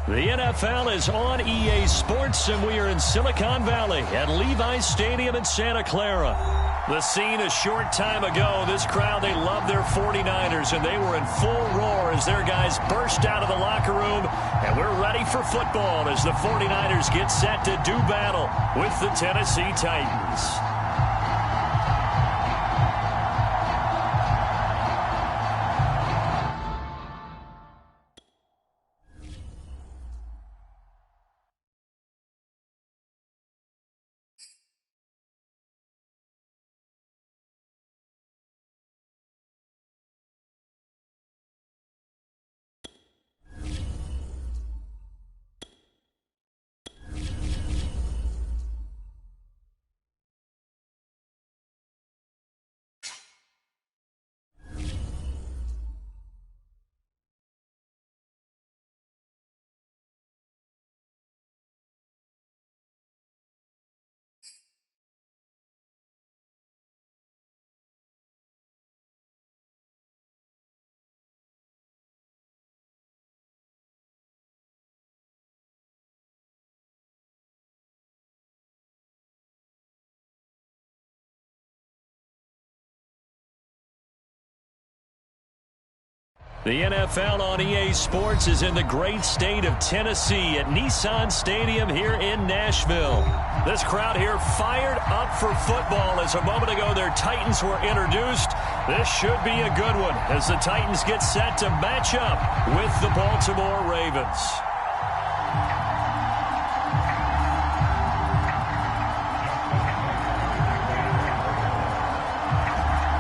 The NFL is on EA Sports, and we are in Silicon Valley at Levi's Stadium in Santa Clara. The scene a short time ago, this crowd, they love their 49ers, and they were in full roar as their guys burst out of the locker room, and we're ready for football as the 49ers get set to do battle with the Tennessee Titans. The NFL on EA Sports is in the great state of Tennessee at Nissan Stadium here in Nashville. This crowd here fired up for football as a moment ago their Titans were introduced. This should be a good one as the Titans get set to match up with the Baltimore Ravens.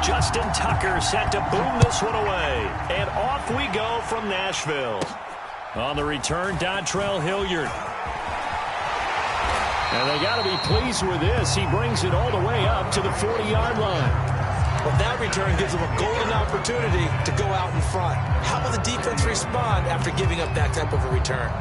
Justin Tucker set to boom this one away. And off we go from Nashville. On the return, Dontrell Hilliard. And they got to be pleased with this. He brings it all the way up to the 40-yard line. Well, that return gives them a golden opportunity to go out in front. How will the defense respond after giving up that type of a return?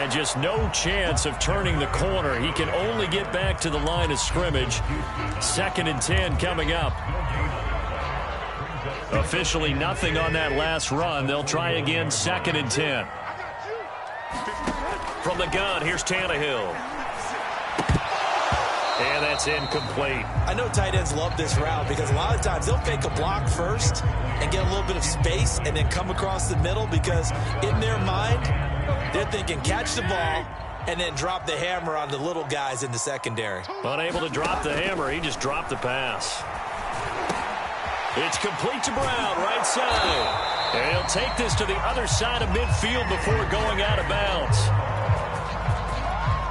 Just no chance of turning the corner. He can only get back to the line of scrimmage. 2nd and 10 coming up. Officially nothing on that last run. They'll try again 2nd and 10. From the gun, here's Tannehill. And that's incomplete. I know tight ends love this route because a lot of times they'll fake a block first and get a little bit of space and then come across the middle because in their mind, they're thinking catch the ball and then drop the hammer on the little guys in the secondary. Unable to drop the hammer, he just dropped the pass. It's complete to Brown, right side. And he'll take this to the other side of midfield before going out of bounds.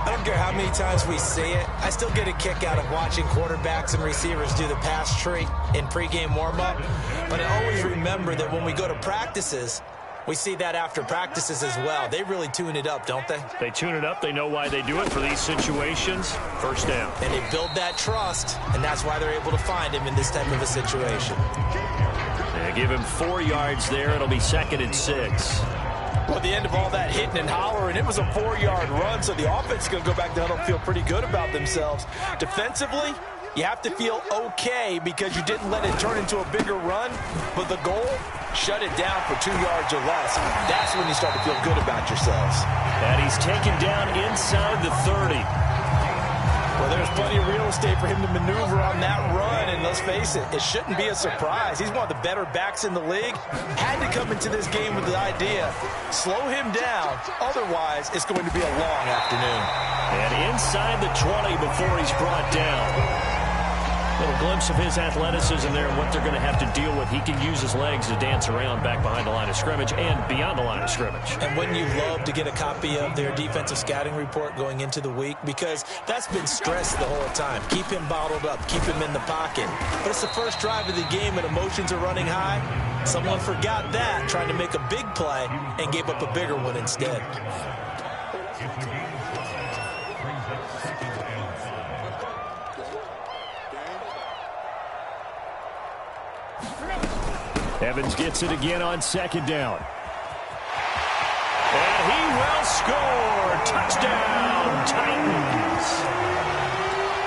I don't care how many times we see it. I still get a kick out of watching quarterbacks and receivers do the pass tree in pregame warm-up. But I always remember that when we go to practices, we see that after practices as well. They really tune it up, don't they? They tune it up. They know why they do it for these situations. First down. And they build that trust, and that's why they're able to find him in this type of a situation. They give him 4 yards there. It'll be 2nd and 6. Well, at the end of all that hitting and hollering, it was a 4-yard run, so the offense is going to go back down and feel pretty good about themselves. Defensively, you have to feel okay because you didn't let it turn into a bigger run, but the goal, shut it down for 2 yards or less. That's when you start to feel good about yourselves. And he's taken down inside the 30. Well, there's plenty of real estate for him to maneuver on that run, and let's face it, it shouldn't be a surprise. He's one of the better backs in the league. Had to come into this game with the idea, slow him down, otherwise it's going to be a long afternoon. And inside the 20 before he's brought down. Little glimpse of his athleticism there and what they're going to have to deal with. He can use his legs to dance around back behind the line of scrimmage and beyond the line of scrimmage. And wouldn't you love to get a copy of their defensive scouting report going into the week? Because that's been stressed the whole time. Keep him bottled up. Keep him in the pocket. But it's the first drive of the game and emotions are running high. Someone forgot that, trying to make a big play and gave up a bigger one instead. Evans gets it again on second down. And he will score. Touchdown, Titans.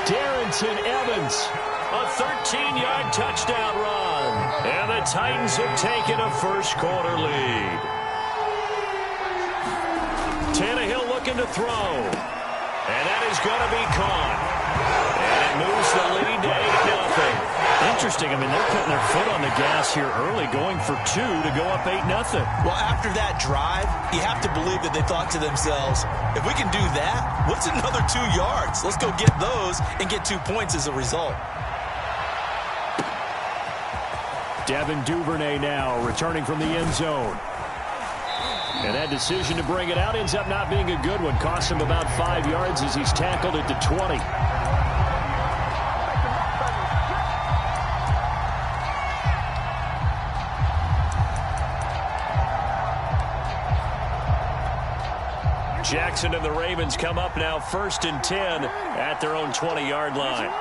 Darrington Evans, a 13-yard touchdown run. And the Titans have taken a first-quarter lead. Tannehill looking to throw. And that is going to be caught. And it moves the lead to 8-0. Interesting. I mean, they're putting their foot on the gas here early, going for 2 to go up 8-0. Well, after that drive, you have to believe that they thought to themselves, if we can do that, what's another 2 yards? Let's go get those and get 2 points as a result. Devin Duvernay now returning from the end zone. And that decision to bring it out ends up not being a good one. Costs him about 5 yards as he's tackled at the 20. Jackson and the Ravens come up now 1st and 10 at their own 20-yard line.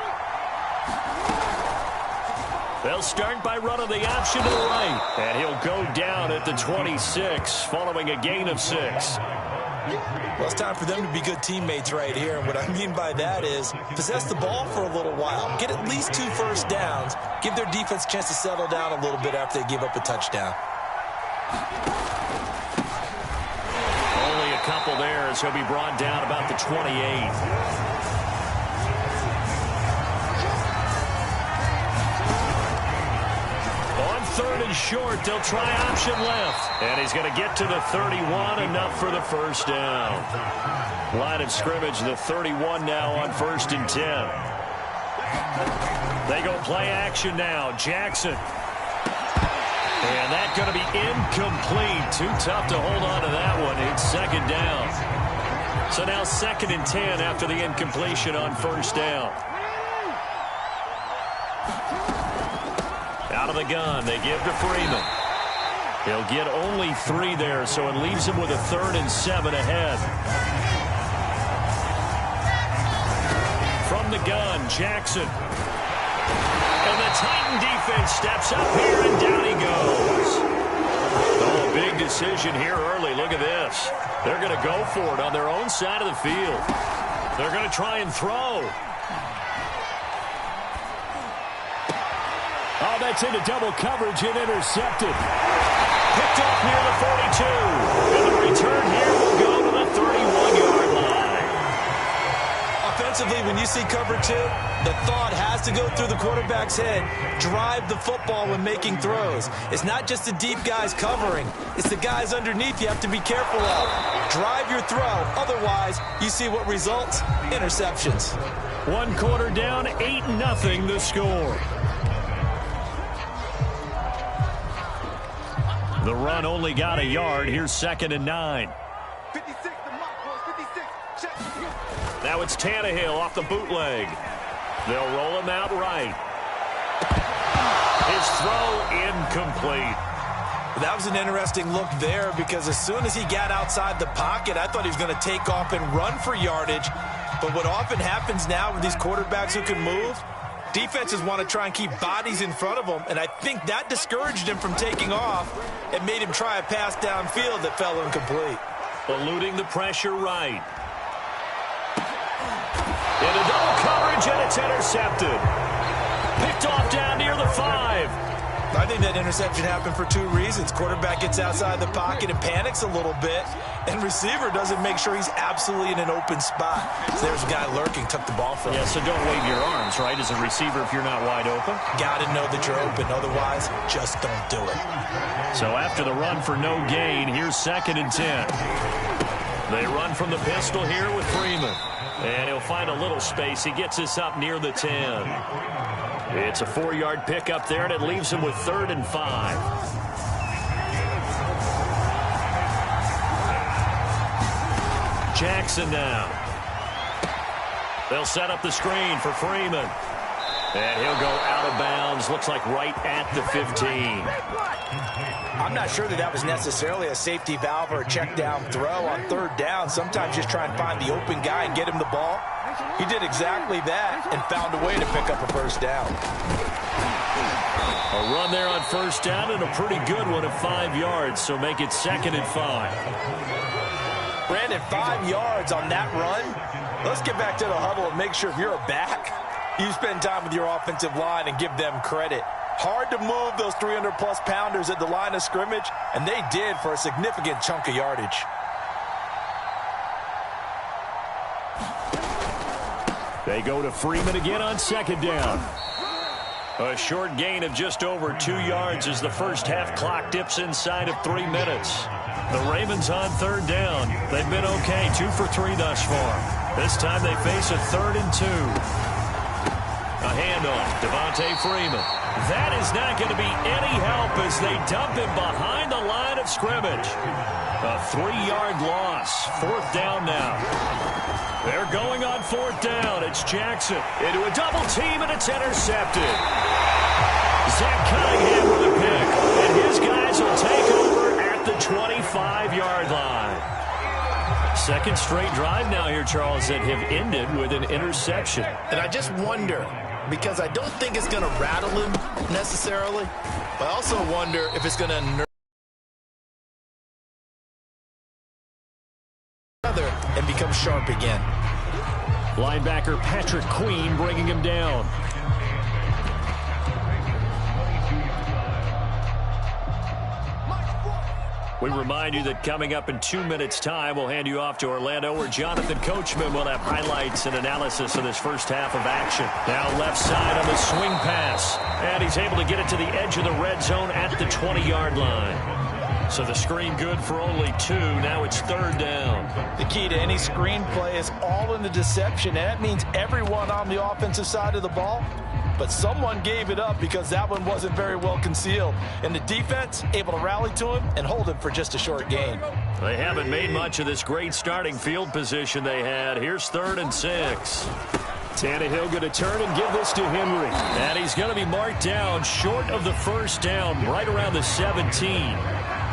They'll start by running the option to the right. And he'll go down at the 26 following a gain of 6. Well, it's time for them to be good teammates right here. And what I mean by that is possess the ball for a little while. Get at least 2 first downs. Give their defense a chance to settle down a little bit after they give up a touchdown. Only a couple there as he'll be brought down about the 28. Third and short, they'll try option left. And he's going to get to the 31, enough for the first down. Line of scrimmage, the 31 now on 1st and 10. They go play action now. Jackson. And that's going to be incomplete. Too tough to hold on to that one. It's 2nd down. So now 2nd and 10 after the incompletion on 1st down. Out of the gun, they give to Freeman. He'll get only 3 there, so it leaves him with a 3rd and 7 ahead. From the gun, Jackson. And the Titan defense steps up here, and down he goes. Oh, big decision here early. Look at this. They're going to go for it on their own side of the field. They're going to try and throw. Oh, that's into double coverage and intercepted. Picked off near the 42. And the return here will go to the 31-yard line. Offensively, when you see cover 2, the thought has to go through the quarterback's head. Drive the football when making throws. It's not just the deep guys covering. It's the guys underneath you have to be careful of. Drive your throw. Otherwise, you see what results? Interceptions. 1 quarter down, 8-0 the score. The run only got a yard. Here's 2nd and 9. 56, the mark was 56. Check. Now it's Tannehill off the bootleg. They'll roll him out right. His throw incomplete. That was an interesting look there because as soon as he got outside the pocket, I thought he was going to take off and run for yardage. But what often happens now with these quarterbacks who can move, defenses want to try and keep bodies in front of them, and I think that discouraged him from taking off and made him try a pass downfield that fell incomplete. Eluding the pressure right. Into double coverage, and it's intercepted. Picked off down near the 5. I think that interception happened for 2 reasons. Quarterback gets outside the pocket and panics a little bit, and receiver doesn't make sure he's absolutely in an open spot. So there's a guy lurking, took the ball from him. Yeah, so don't wave your arms, right, as a receiver if you're not wide open. Got to know that you're open. Otherwise, just don't do it. So after the run for no gain, here's 2nd and 10. They run from the pistol here with Freeman. And he'll find a little space. He gets us up near the 10. It's a 4-yard pickup there, and it leaves him with 3rd and 5. Jackson now. They'll set up the screen for Freeman. And he'll go out of bounds. Looks like right at the 15. I'm not sure that was necessarily a safety valve or a check down throw on 3rd down. Sometimes just try and find the open guy and get him the ball. He did exactly that and found a way to pick up a first down. A run there on first down and a pretty good one at 5 yards, so make it 2nd and 5. Brandon, 5 yards on that run. Let's get back to the huddle and make sure if you're a back, you spend time with your offensive line and give them credit. Hard to move those 300-plus pounders at the line of scrimmage, and they did for a significant chunk of yardage. They go to Freeman again on 2nd down. A short gain of just over 2 yards as the first half clock dips inside of 3 minutes. The Ravens on 3rd down. They've been okay, 2 for 3 thus far. This time they face a 3rd and 2. A handoff, Devontae Freeman. That is not going to be any help as they dump him behind the line of scrimmage. A 3-yard loss. 4th down now. They're going on 4th down. It's Jackson into a double team, and it's intercepted. Zach Cunningham with a pick, and his guys will take over at the 25-yard line. 2nd straight drive now here, Charles, that have ended with an interception. And I just wonder, because I don't think it's going to rattle him necessarily, but I also wonder if it's going to nerve and become sharp again. Linebacker Patrick Queen bringing him down. We remind you that coming up in 2 minutes' time, we'll hand you off to Orlando, where Jonathan Coachman will have highlights and analysis of this first half of action. Now left side on the swing pass, and he's able to get it to the edge of the red zone at the 20-yard line. So the screen good for only 2. Now it's 3rd down. The key to any screen play is all in the deception, and that means everyone on the offensive side of the ball. But someone gave it up because that one wasn't very well concealed. And the defense able to rally to him and hold him for just a short gain. They haven't made much of this great starting field position they had. Here's 3rd and 6. Tannehill going to turn and give this to Henry. And he's going to be marked down short of the first down, right around the 17.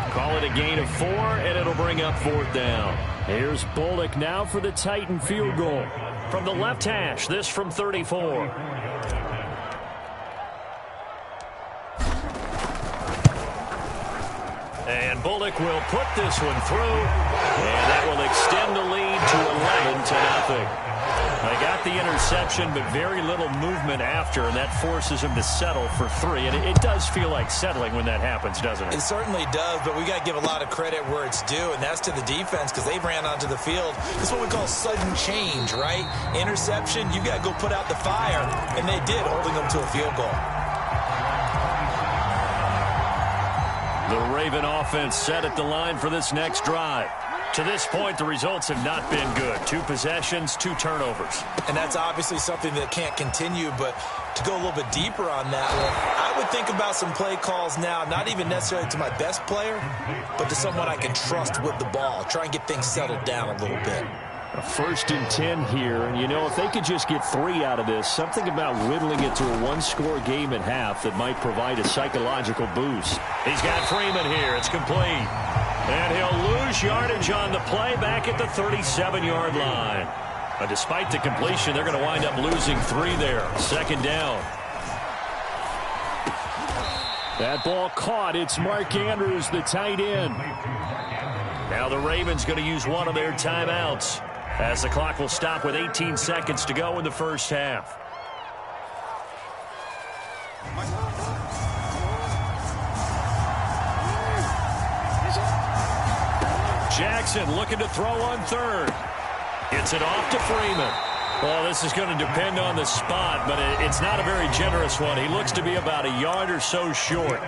Call it a gain of 4, and it'll bring up 4th down. Here's Bullock now for the Titan field goal. From the left hash, this from 34. And Bullock will put this one through, and that will extend the lead to 11-0. They got the interception, but very little movement after, and that forces him to settle for 3. And it does feel like settling when that happens, doesn't it? It certainly does, but we got to give a lot of credit where it's due, and that's to the defense because they ran onto the field. This is what we call sudden change, right? Interception, you got to go put out the fire, and they did, holding them to a field goal. The Raven offense set at the line for this next drive. To this point, the results have not been good. 2 possessions, 2 turnovers. And that's obviously something that can't continue, but to go a little bit deeper on that one, I would think about some play calls now, not even necessarily to my best player, but to someone I can trust with the ball. Try and get things settled down a little bit. A 1st and 10 here, and you know, if they could just get 3 out of this, something about whittling it to a 1-score game at half that might provide a psychological boost. He's got Freeman here. It's complete. And he'll lose yardage on the play back at the 37-yard line. But despite the completion, they're going to wind up losing 3 there. 2nd down. That ball caught. It's Mark Andrews, the tight end. Now the Ravens going to use one of their timeouts, as the clock will stop with 18 seconds to go in the first half. Jackson looking to throw on 3rd. Gets it off to Freeman. Well, this is going to depend on the spot, but it's not a very generous one. He looks to be about a yard or so short.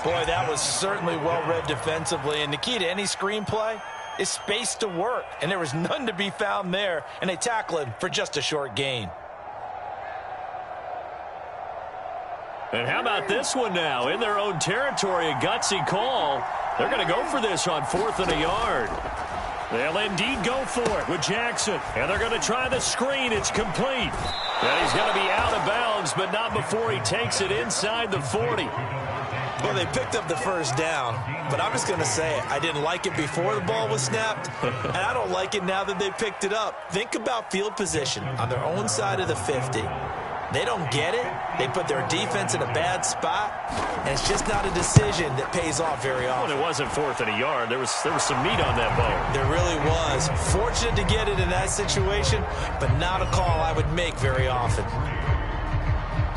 Boy, that was certainly well-read defensively, and the key to any screen play is space to work, and there was none to be found there, and they tackle him for just a short gain. And how about this one now? In their own territory, a gutsy call. They're going to go for this on 4th and a yard. They'll indeed go for it with Jackson. And they're going to try the screen. It's complete. And he's going to be out of bounds, but not before he takes it inside the 40. Well, they picked up the first down, but I'm just going to say it. I didn't like it before the ball was snapped, and I don't like it now that they picked it up. Think about field position on their own side of the 50. They don't get it. They put their defense in a bad spot, and it's just not a decision that pays off very often. Well, it wasn't 4th and a yard. There was some meat on that bone. There really was. Fortunate to get it in that situation, but not a call I would make very often.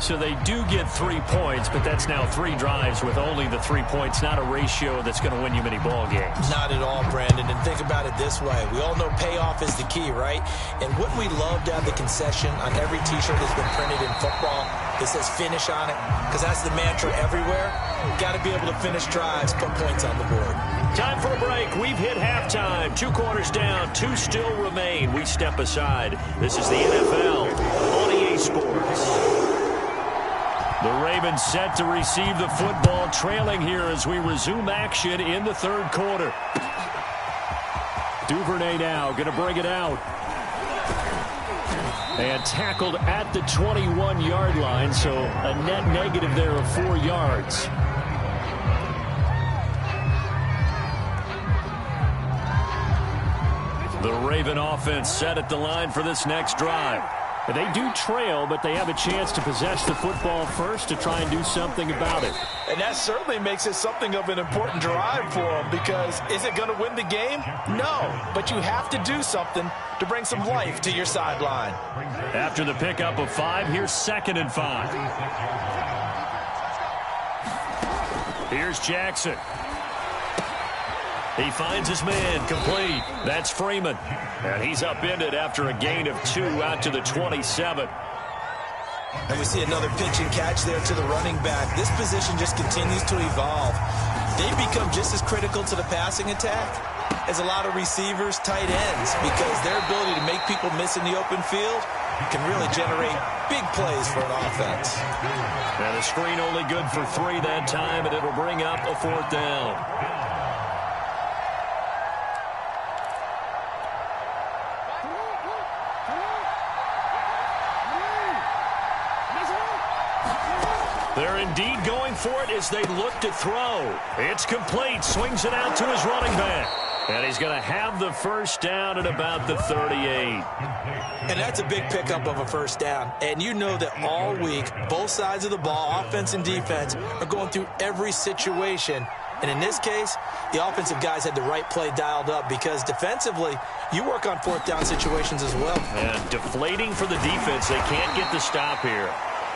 So they do get 3 points, but that's now 3 drives with only the 3 points, not a ratio that's going to win you many ball games. Not at all, Brandon. And think about it this way. We all know payoff is the key, right? And wouldn't we love to have the concession on every T-shirt that's been printed in football that says finish on it? Because that's the mantra everywhere. Got to be able to finish drives, put points on the board. Time for a break. We've hit halftime. 2 quarters down, 2 still remain. We step aside. This is the NFL on EA Sports. The Ravens set to receive the football, trailing here as we resume action in the 3rd quarter. Duvernay now going to bring it out. And tackled at the 21-yard line, so a net negative there of 4 yards. The Raven offense set at the line for this next drive. They do trail, but they have a chance to possess the football first to try and do something about it. And that certainly makes it something of an important drive for them, because is it going to win the game? No, but you have to do something to bring some life to your sideline. After the pickup of 5, here's 2nd and 5. Here's Jackson. He finds his man, complete. That's Freeman. And he's upended after a gain of 2 out to the 27. And we see another pitch and catch there to the running back. This position just continues to evolve. They become just as critical to the passing attack as a lot of receivers, tight ends, because their ability to make people miss in the open field can really generate big plays for an offense. And the screen only good for 3 that time, and it'll bring up a 4th down. They're indeed going for it as they look to throw. It's complete. Swings it out to his running back. And he's going to have the 1st down at about the 38. And that's a big pickup of a 1st down. And you know that all week, both sides of the ball, offense and defense, are going through every situation. And in this case, the offensive guys had the right play dialed up, because defensively, you work on 4th down situations as well. And deflating for the defense. They can't get the stop here.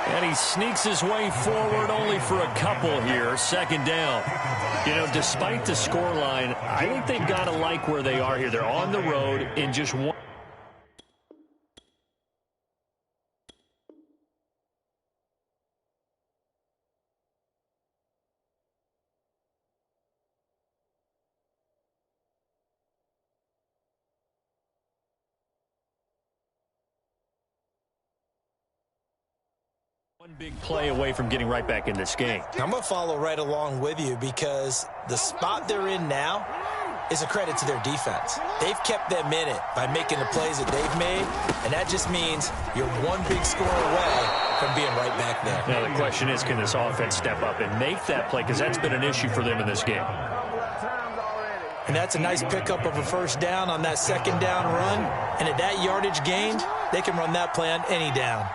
And he sneaks his way forward only for a couple here. 2nd down. You know, despite the scoreline, I think they've got to like where they are here. They're on the road in just one. One big play away from getting right back in this game. I'm going to follow right along with you, because the spot they're in now is a credit to their defense. They've kept them in it by making the plays that they've made, and that just means you're one big score away from being right back there. Now the question is, can this offense step up and make that play, because that's been an issue for them in this game. And that's a nice pickup of a 1st down on that 2nd down run, and at that yardage gained, they can run that play on any down.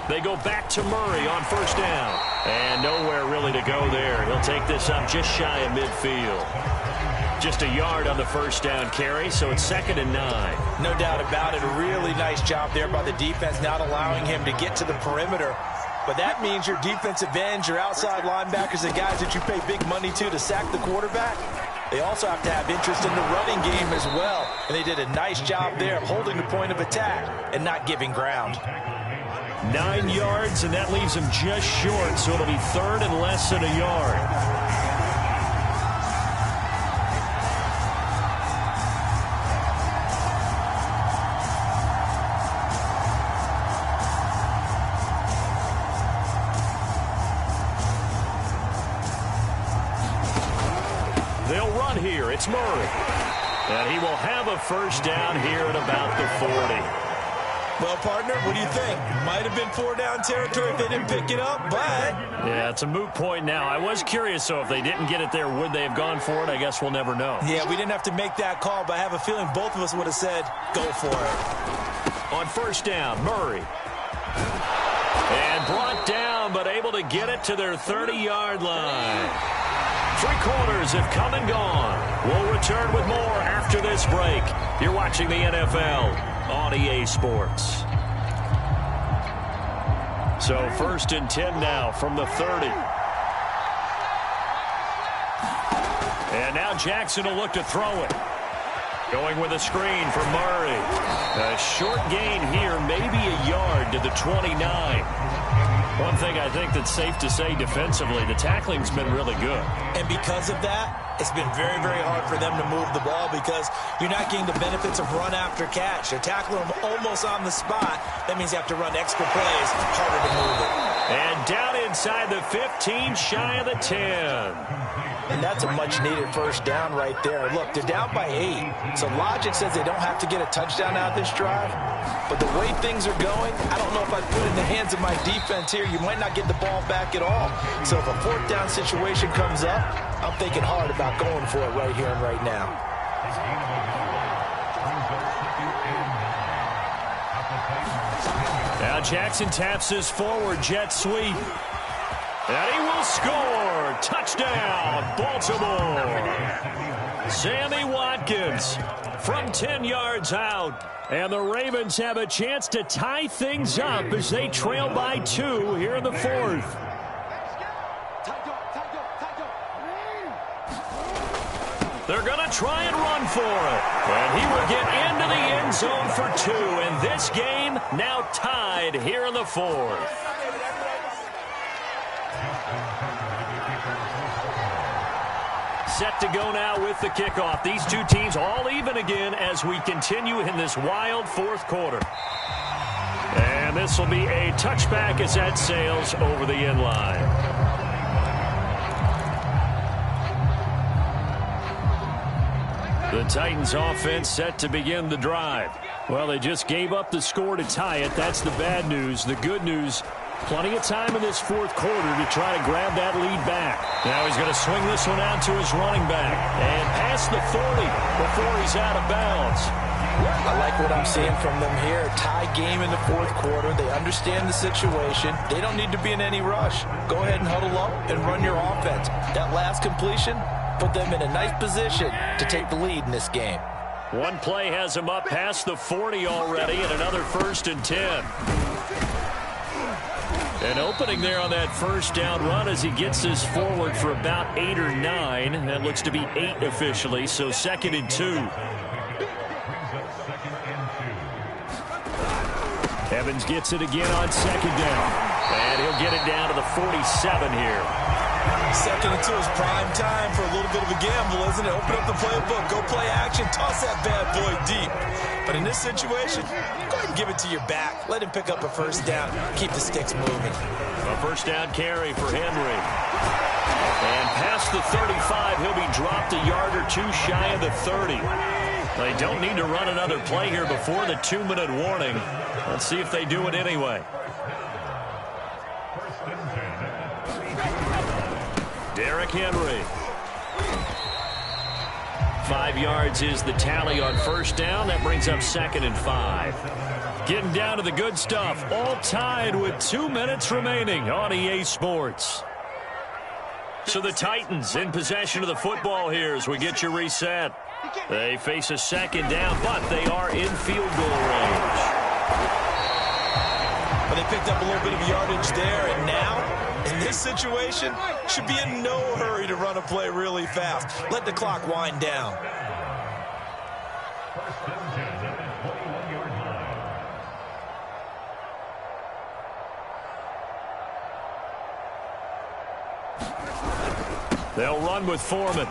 They go back to Murray on 1st down. And nowhere really to go there. He'll take this up just shy of midfield. Just a yard on the 1st down carry, so it's 2nd and 9. No doubt about it. A really nice job there by the defense, not allowing him to get to the perimeter. But that means your defensive ends, your outside linebackers, the guys that you pay big money to sack the quarterback, they also have to have interest in the running game as well. And they did a nice job there of holding the point of attack and not giving ground. 9 yards, and that leaves him just short, so it'll be 3rd and less than a yard. They'll run here. It's Murray. And he will have a 1st down here at about the 40. Well, partner, what do you think? Might have been 4-down territory if they didn't pick it up, but... Yeah, it's a moot point now. I was curious, so if they didn't get it there, would they have gone for it? I guess we'll never know. Yeah, we didn't have to make that call, but I have a feeling both of us would have said, go for it. On first down, Murray. And brought down, but able to get it to their 30-yard line. 3 quarters have come and gone. We'll return with more after this break. You're watching the NFL on EA Sports. So 1st and 10 now from the 30. And now Jackson will look to throw it. Going with a screen for Murray. A short gain here, maybe a yard to the 29. One thing I think that's safe to say defensively, the tackling's been really good. And because of that, it's been very, very hard for them to move the ball because you're not getting the benefits of run after catch. You're tackling them almost on the spot. That means you have to run extra plays, harder to move it. And down inside the 15, shy of the 10. And that's a much-needed first down right there. Look, they're down by 8. So logic says they don't have to get a touchdown out of this drive. But the way things are going, I don't know if I put it in the hands of my defense here. You might not get the ball back at all. So if a 4th down situation comes up, I'm thinking hard about going for it right here and right now. Now Jackson taps his forward jet sweep. And he will score. Touchdown, Baltimore. Sammy Watkins from 10 yards out. And the Ravens have a chance to tie things up as they trail by 2 here in the 4th. They're going to try and run for it. And he will get into the end zone for 2. And this game now tied here in the 4th. Set to go now with the kickoff. These two teams all even again as we continue in this wild 4th quarter. And this will be a touchback as that sails over the end line. The Titans offense set to begin the drive. Well, they just gave up the score to tie it. That's the bad news. The good news, plenty of time in this 4th quarter to try to grab that lead back. Now he's going to swing this one out to his running back. And past the 40 before he's out of bounds. I like what I'm seeing from them here. Tie game in the 4th quarter. They understand the situation. They don't need to be in any rush. Go ahead and huddle up and run your offense. That last completion put them in a nice position to take the lead in this game. One play has him up past the 40 already, and another 1st and 10. An opening there on that first down run as he gets this forward for about 8 or 9. That looks to be 8 officially, so 2nd and 2. Evans gets it again on 2nd down. And he'll get it down to the 47 here. 2nd and 2 is prime time for a little bit of a gamble, isn't it? Open up the playbook, go play action, toss that bad boy deep. But in this situation, go ahead and give it to your back. Let him pick up a first down. Keep the sticks moving. A first down carry for Henry. And past the 35, he'll be dropped a yard or 2 shy of the 30. They don't need to run another play here before the 2-minute warning. Let's see if they do it anyway. Derrick Henry. 5 yards is the tally on first down. That brings up 2nd and 5. Getting down to the good stuff. All tied with 2 minutes remaining on EA Sports. So the Titans in possession of the football here as we get you reset. They face a 2nd down, but they are in field goal range. But they picked up a little bit of yardage there, and now, in this situation, should be in no hurry to run a play really fast. Let the clock wind down. They'll run with Foreman,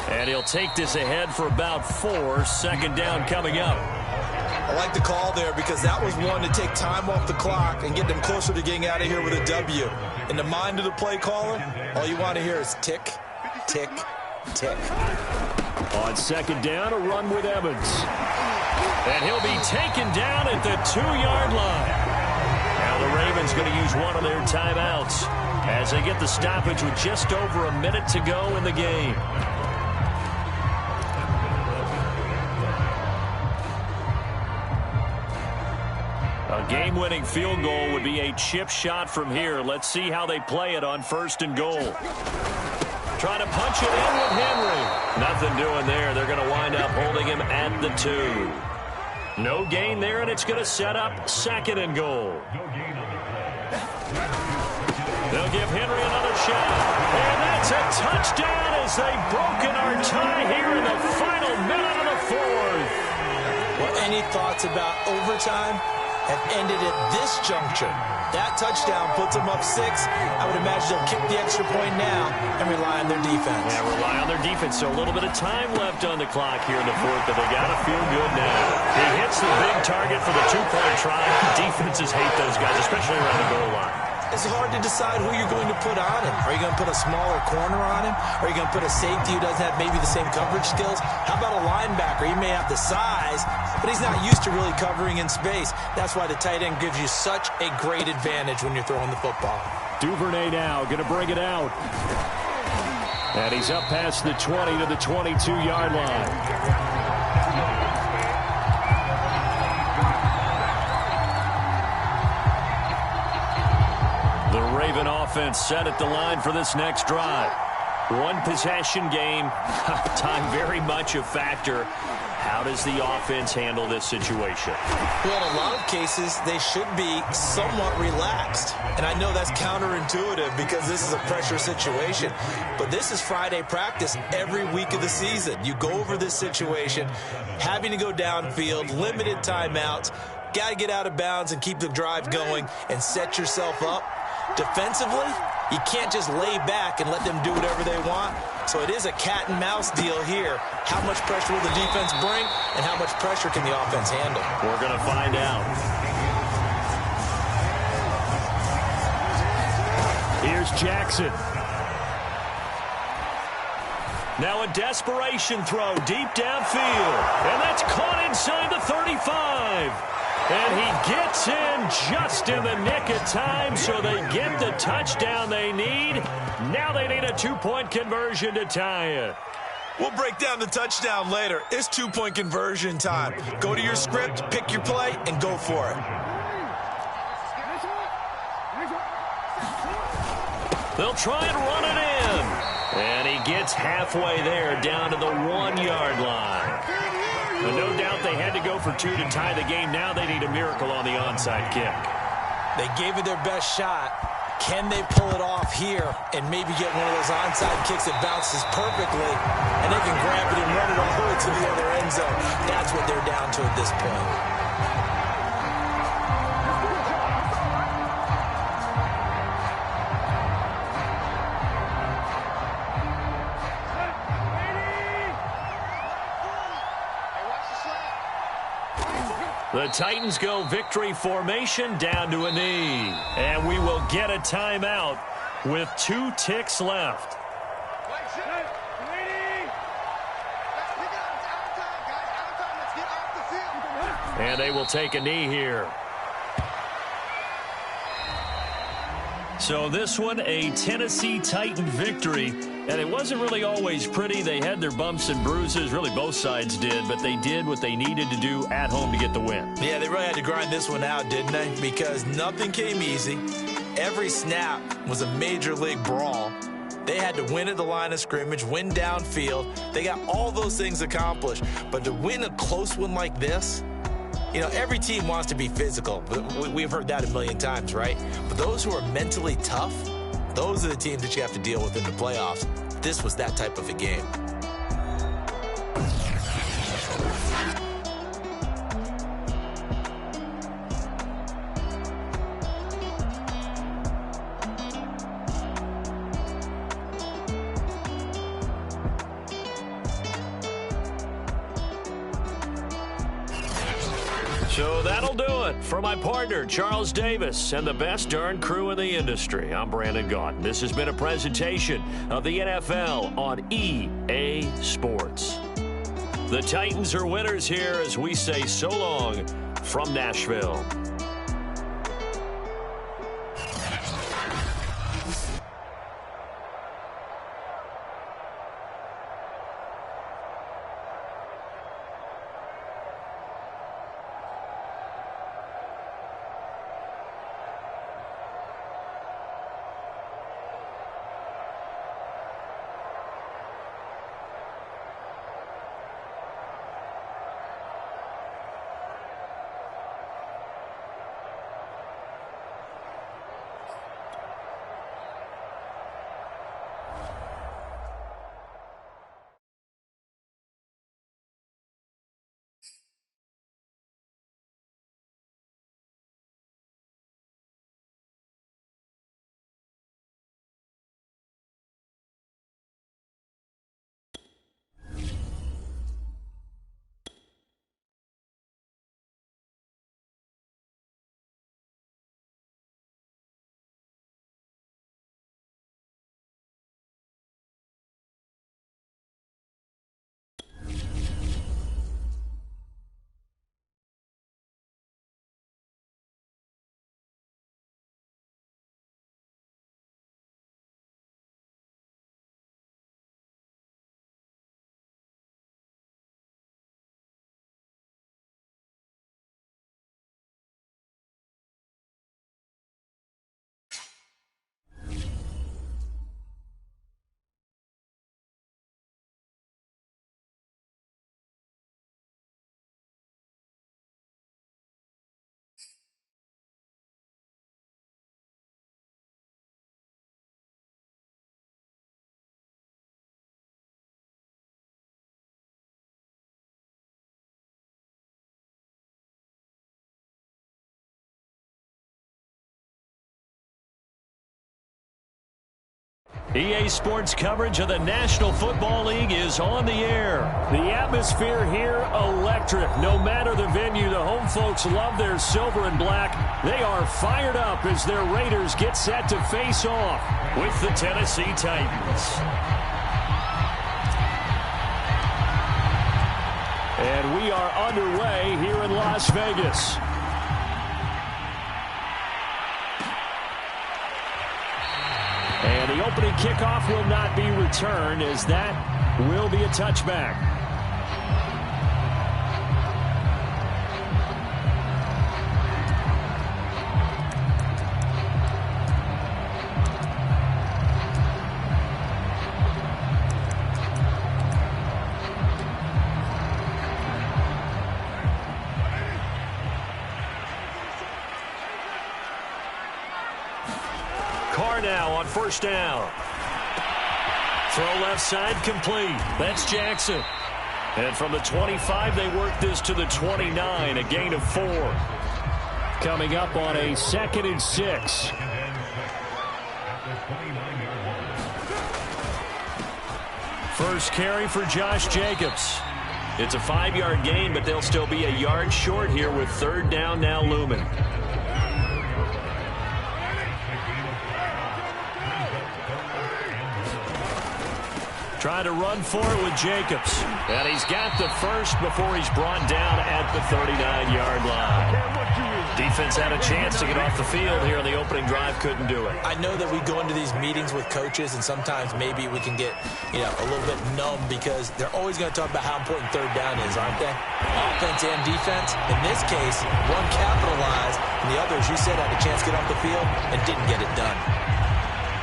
and he'll take this ahead for about 4. 2nd down coming up. I like the call there because that was one to take time off the clock and get them closer to getting out of here with a W. In the mind of the play caller, all you want to hear is tick, tick, tick. On 2nd down, a run with Evans. And he'll be taken down at the 2-yard line. Now the Ravens going to use one of their timeouts as they get the stoppage with just over a minute to go in the game. A game-winning field goal would be a chip shot from here. Let's see how they play it on 1st and goal. Trying to punch it in with Henry. Nothing doing there. They're going to wind up holding him at the 2. No gain there, and it's going to set up 2nd and goal. They'll give Henry another shot. And that's a touchdown as they've broken our tie here in the final minute of the 4th. Well, any thoughts about overtime? Have ended at this juncture. That touchdown puts them up 6. I would imagine they'll kick the extra point now and rely on their defense. Yeah, rely on their defense. So a little bit of time left on the clock here in the 4th, but they got to feel good now. He hits the big target for the 2-point try. Defenses hate those guys, especially around the goal line. It's hard to decide who you're going to put on him. Are you going to put a smaller corner on him? Are you going to put a safety who doesn't have maybe the same coverage skills? How about a linebacker? He may have the size, but he's not used to really covering in space. That's why the tight end gives you such a great advantage when you're throwing the football. Duvernay now going to bring it out. And he's up past the 20 to the 22-yard line. Raven offense set at the line for this next drive. One possession game. Time very much a factor. How does the offense handle this situation? Well, in a lot of cases, they should be somewhat relaxed. And I know that's counterintuitive because this is a pressure situation. But this is Friday practice every week of the season. You go over this situation, having to go downfield, limited timeouts, got to get out of bounds and keep the drive going and set yourself up. Defensively, you can't just lay back and let them do whatever they want. So it is a cat and mouse deal here. How much pressure will the defense bring, and how much pressure can the offense handle? We're going to find out. Here's Jackson. Now a desperation throw deep downfield. And that's caught inside the 35. And he gets in just in the nick of time, so they get the touchdown they need. Now they need a 2-point conversion to tie it. We'll break down the touchdown later. It's 2-point conversion time. Go to your script, pick your play, and go for it. They'll try and run it in. And he gets halfway there, down to the 1-yard line. And no doubt they had to go for 2 to tie the game. Now they need a miracle on the onside kick. They gave it their best shot. Can they pull it off here and maybe get one of those onside kicks that bounces perfectly, and they can grab it and run it all the way to the other end zone? That's what they're down to at this point. The Titans go victory formation down to a knee. And we will get a timeout with 2 ticks left. And they will take a knee here. So this one, a Tennessee Titan victory. And it wasn't really always pretty. They had their bumps and bruises. Really, both sides did. But they did what they needed to do at home to get the win. Yeah, they really had to grind this one out, didn't they? Because nothing came easy. Every snap was a major league brawl. They had to win at the line of scrimmage, win downfield. They got all those things accomplished. But to win a close one like this, you know, every team wants to be physical. We've heard that a million times, right? But those who are mentally tough, those are the teams that you have to deal with in the playoffs. This was that type of a game. So that'll do it for my partner, Charles Davis, and the best darn crew in the industry. I'm Brandon Gaudin. This has been a presentation of the NFL on EA Sports. The Titans are winners here as we say so long from Nashville. EA Sports coverage of the National Football League is on the air. The atmosphere here, electric. No matter the venue, the home folks love their silver and black. They are fired up as their Raiders get set to face off with the Tennessee Titans. And we are underway here in Las Vegas. And the opening kickoff will not be returned, as that will be a touchback. Now on first down. Throw left side complete. That's Jackson. And from the 25, they work this to the 29, a gain of 4. Coming up on a 2nd and 6. First carry for Josh Jacobs. It's a 5-yard gain, but they'll still be a yard short here with 3rd down now looming. Trying to run for it with Jacobs. And he's got the first before he's brought down at the 39-yard line. Defense had a chance to get off the field here in the opening drive, couldn't do it. I know that we go into these meetings with coaches, and sometimes maybe we can get, a little bit numb because they're always going to talk about how important 3rd down is, aren't they? Offense and defense. In this case, one capitalized, and the other, as you said, had a chance to get off the field and didn't get it done.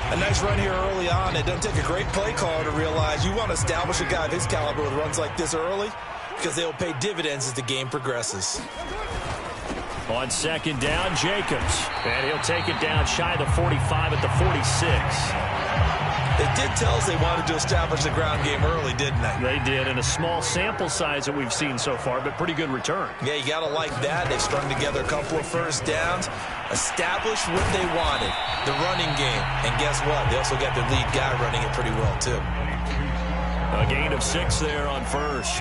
A nice run here early on. It doesn't take a great play caller to realize you want to establish a guy of his caliber with runs like this early because they'll pay dividends as the game progresses. On 2nd down, Jacobs. And he'll take it down shy of the 45 at the 46. They did tell us they wanted to establish the ground game early, didn't they? They did, in a small sample size that we've seen so far, but pretty good return. Yeah, you got to like that. They've strung together a couple of first downs, established what they wanted, the running game. And guess what? They also got their lead guy running it pretty well, too. A gain of 6 there on first.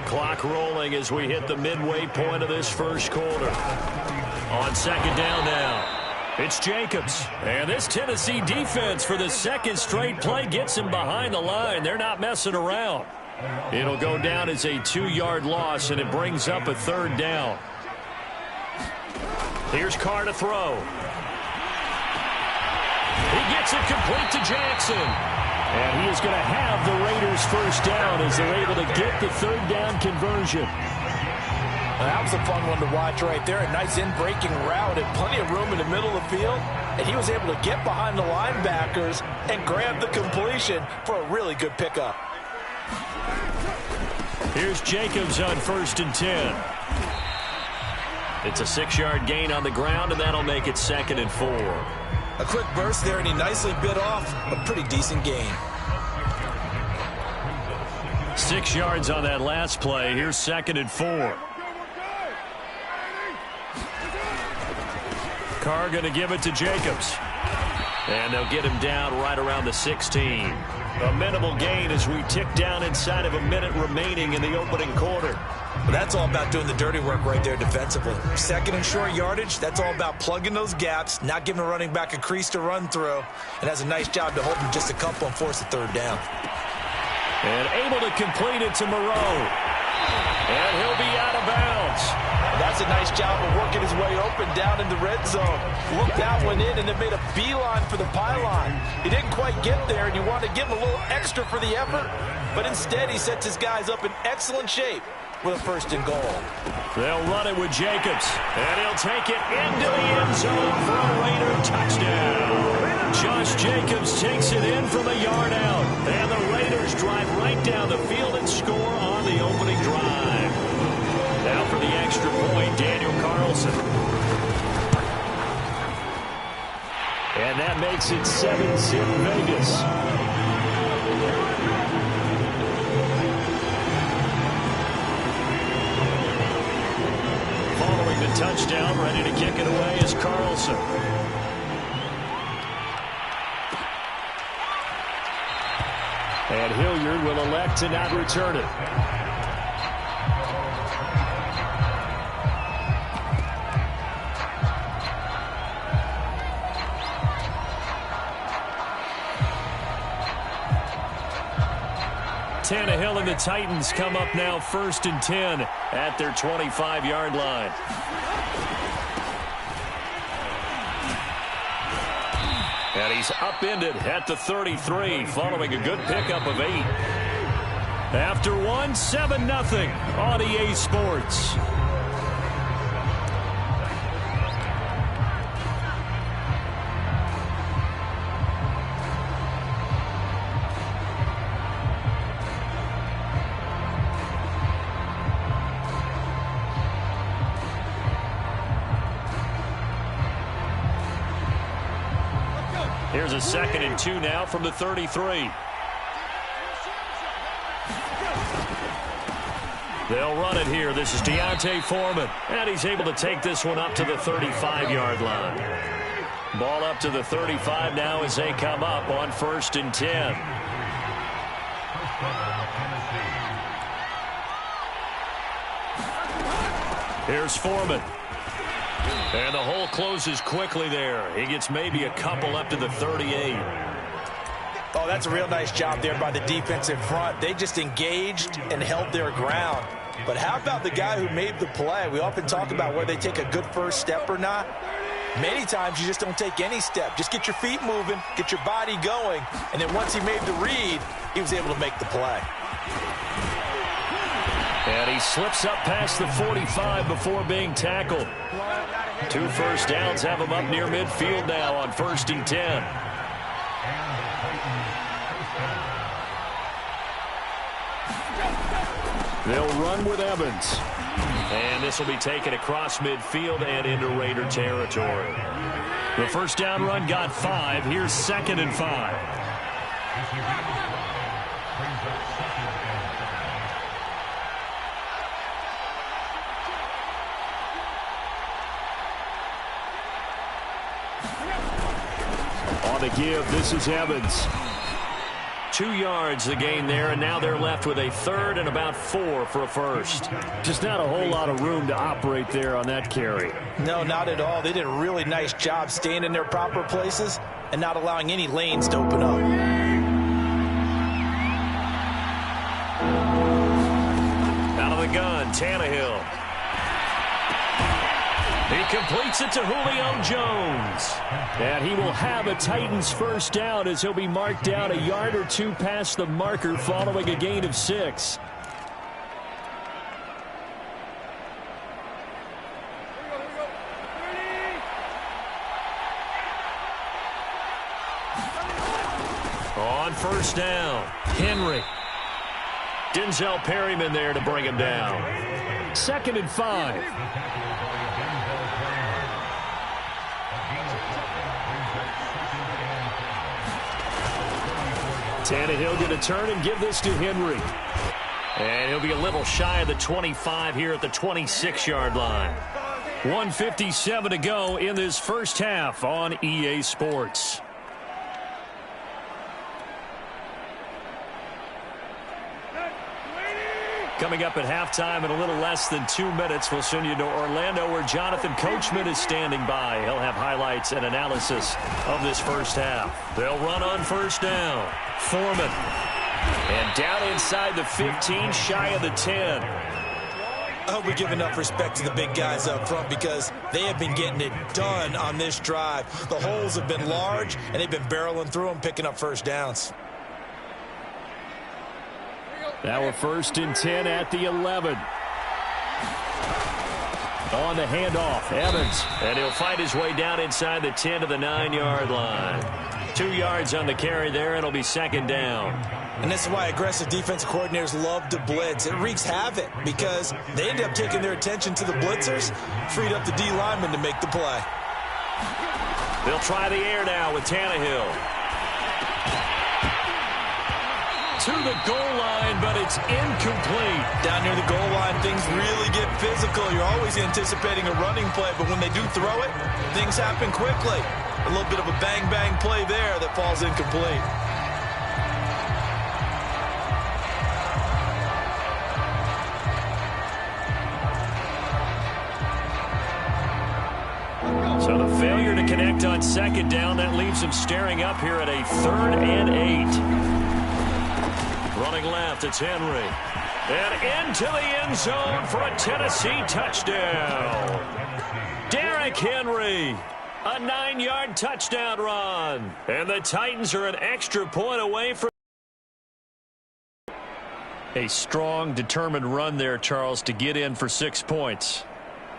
Clock rolling as we hit the midway point of this first quarter. On 2nd down now. It's Jacobs. And this Tennessee defense for the 2nd straight play gets him behind the line. They're not messing around. It'll go down as a 2-yard loss, and it brings up a 3rd down. Here's Carr to throw. He gets it complete to Jackson. And he is going to have the Raiders' first down as they're able to get the 3rd down conversion. That was a fun one to watch right there. A nice in-breaking route and plenty of room in the middle of the field. And he was able to get behind the linebackers and grab the completion for a really good pickup. Here's Jacobs on 1st and 10. It's a 6-yard gain on the ground, and that'll make it 2nd and 4. A quick burst there, and he nicely bit off a pretty decent gain. 6 yards on that last play. Here's 2nd and 4. Carr going to give it to Jacobs. And they'll get him down right around the 16. A minimal gain as we tick down inside of a minute remaining in the opening quarter. But that's all about doing the dirty work right there defensively. 2nd and short yardage, that's all about plugging those gaps, not giving a running back a crease to run through, and has a nice job to hold him just a couple and force a 3rd down. And able to complete it to Moreau. And he'll be out of bounds. That's a nice job of working his way open down in the red zone. Looked that one in and then made a beeline for the pylon. He didn't quite get there, and you want to give him a little extra for the effort, but instead he sets his guys up in excellent shape with a 1st and goal. They'll run it with Jacobs, and he'll take it into the end zone for a Raider touchdown. Josh Jacobs takes it in from a yard out, and the Raiders drive right down the field and score on the opening drive. Now for the extra point, Daniel Carlson. And that makes it 7-zip Vegas. Following the touchdown, ready to kick it away is Carlson. And Hilliard will elect to not return it. Tannehill and the Titans come up now 1st and 10 at their 25-yard line. And he's upended at the 33 following a good pickup of 8. After 1, 7-0 on EA Sports. Here's a 2nd and 2 now from the 33. They'll run it here. This is Deontay Foreman. And he's able to take this one up to the 35-yard line. Ball up to the 35 now as they come up on 1st and 10. Here's Foreman. And the hole closes quickly there. He gets maybe a couple up to the 38. Oh, that's a real nice job there by the defensive front. They just engaged and held their ground. But how about the guy who made the play? We often talk about whether they take a good first step or not. Many times you just don't take any step. Just get your feet moving, get your body going, and then once he made the read, he was able to make the play. And he slips up past the 45 before being tackled. 2 first downs have him up near midfield now on 1st and 10. They'll run with Evans. And this will be taken across midfield and into Raider territory. The first down run got 5. Here's 2nd and 5. On the give, this is Evans. 2 yards the gain there, and now they're left with a 3rd and about 4 for a first. Just not a whole lot of room to operate there on that carry. No, not at all. They did a really nice job staying in their proper places and not allowing any lanes to open up. gun, Tannehill. He completes it to Julio Jones. And he will have a Titans first down as he'll be marked down a yard or two past the marker following a gain of 6. On first down, Henry. Denzel Perryman there to bring him down. 2nd and 5. Tannehill going to turn and give this to Henry. And he'll be a little shy of the 25 here at the 26-yard line. 1:57 to go in this first half on EA Sports. Coming up at halftime in a little less than 2 minutes, we'll send you to Orlando where Jonathan Coachman is standing by. He'll have highlights and analysis of this first half. They'll run on first down. Foreman. And down inside the 15, shy of the 10. I hope we give enough respect to the big guys up front because they have been getting it done on this drive. The holes have been large, and they've been barreling through them, picking up first downs. Now we're 1st and 10 at the 11. On the handoff, Evans. And he'll fight his way down inside the 10 to the 9-yard line. 2 yards on the carry there, and it'll be 2nd down. And this is why aggressive defensive coordinators love to blitz. It wreaks havoc because they end up taking their attention to the blitzers, freed up the D lineman to make the play. They'll try the air now with Tannehill. To the goal line, but it's incomplete. Down near the goal line, things really get physical. You're always anticipating a running play, but when they do throw it, things happen quickly. A little bit of a bang-bang play there that falls incomplete. So the failure to connect on 2nd down, that leaves him staring up here at a 3rd and 8. Running left, it's Henry. And into the end zone for a Tennessee touchdown. Derrick Henry, a 9-yard touchdown run. And the Titans are an extra point away from a strong, determined run there, Charles, to get in for 6 points.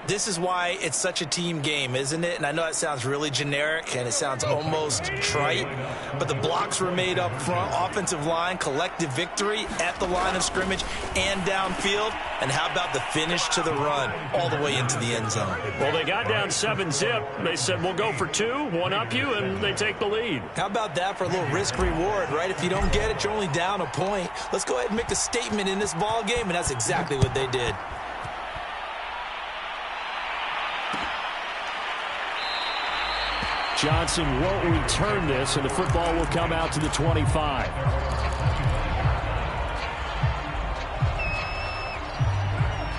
This is why it's such a team game, isn't it? And I know that sounds really generic and it sounds almost trite, but the blocks were made up front, offensive line, collective victory at the line of scrimmage and downfield. And how about the finish to the run all the way into the end zone? Well, they got down 7-zip. They said, we'll go for 2, one up you, and they take the lead. How about that for a little risk-reward, right? If you don't get it, you're only down a point. Let's go ahead and make a statement in this ball game, and that's exactly what they did. Johnson won't return this, and the football will come out to the 25.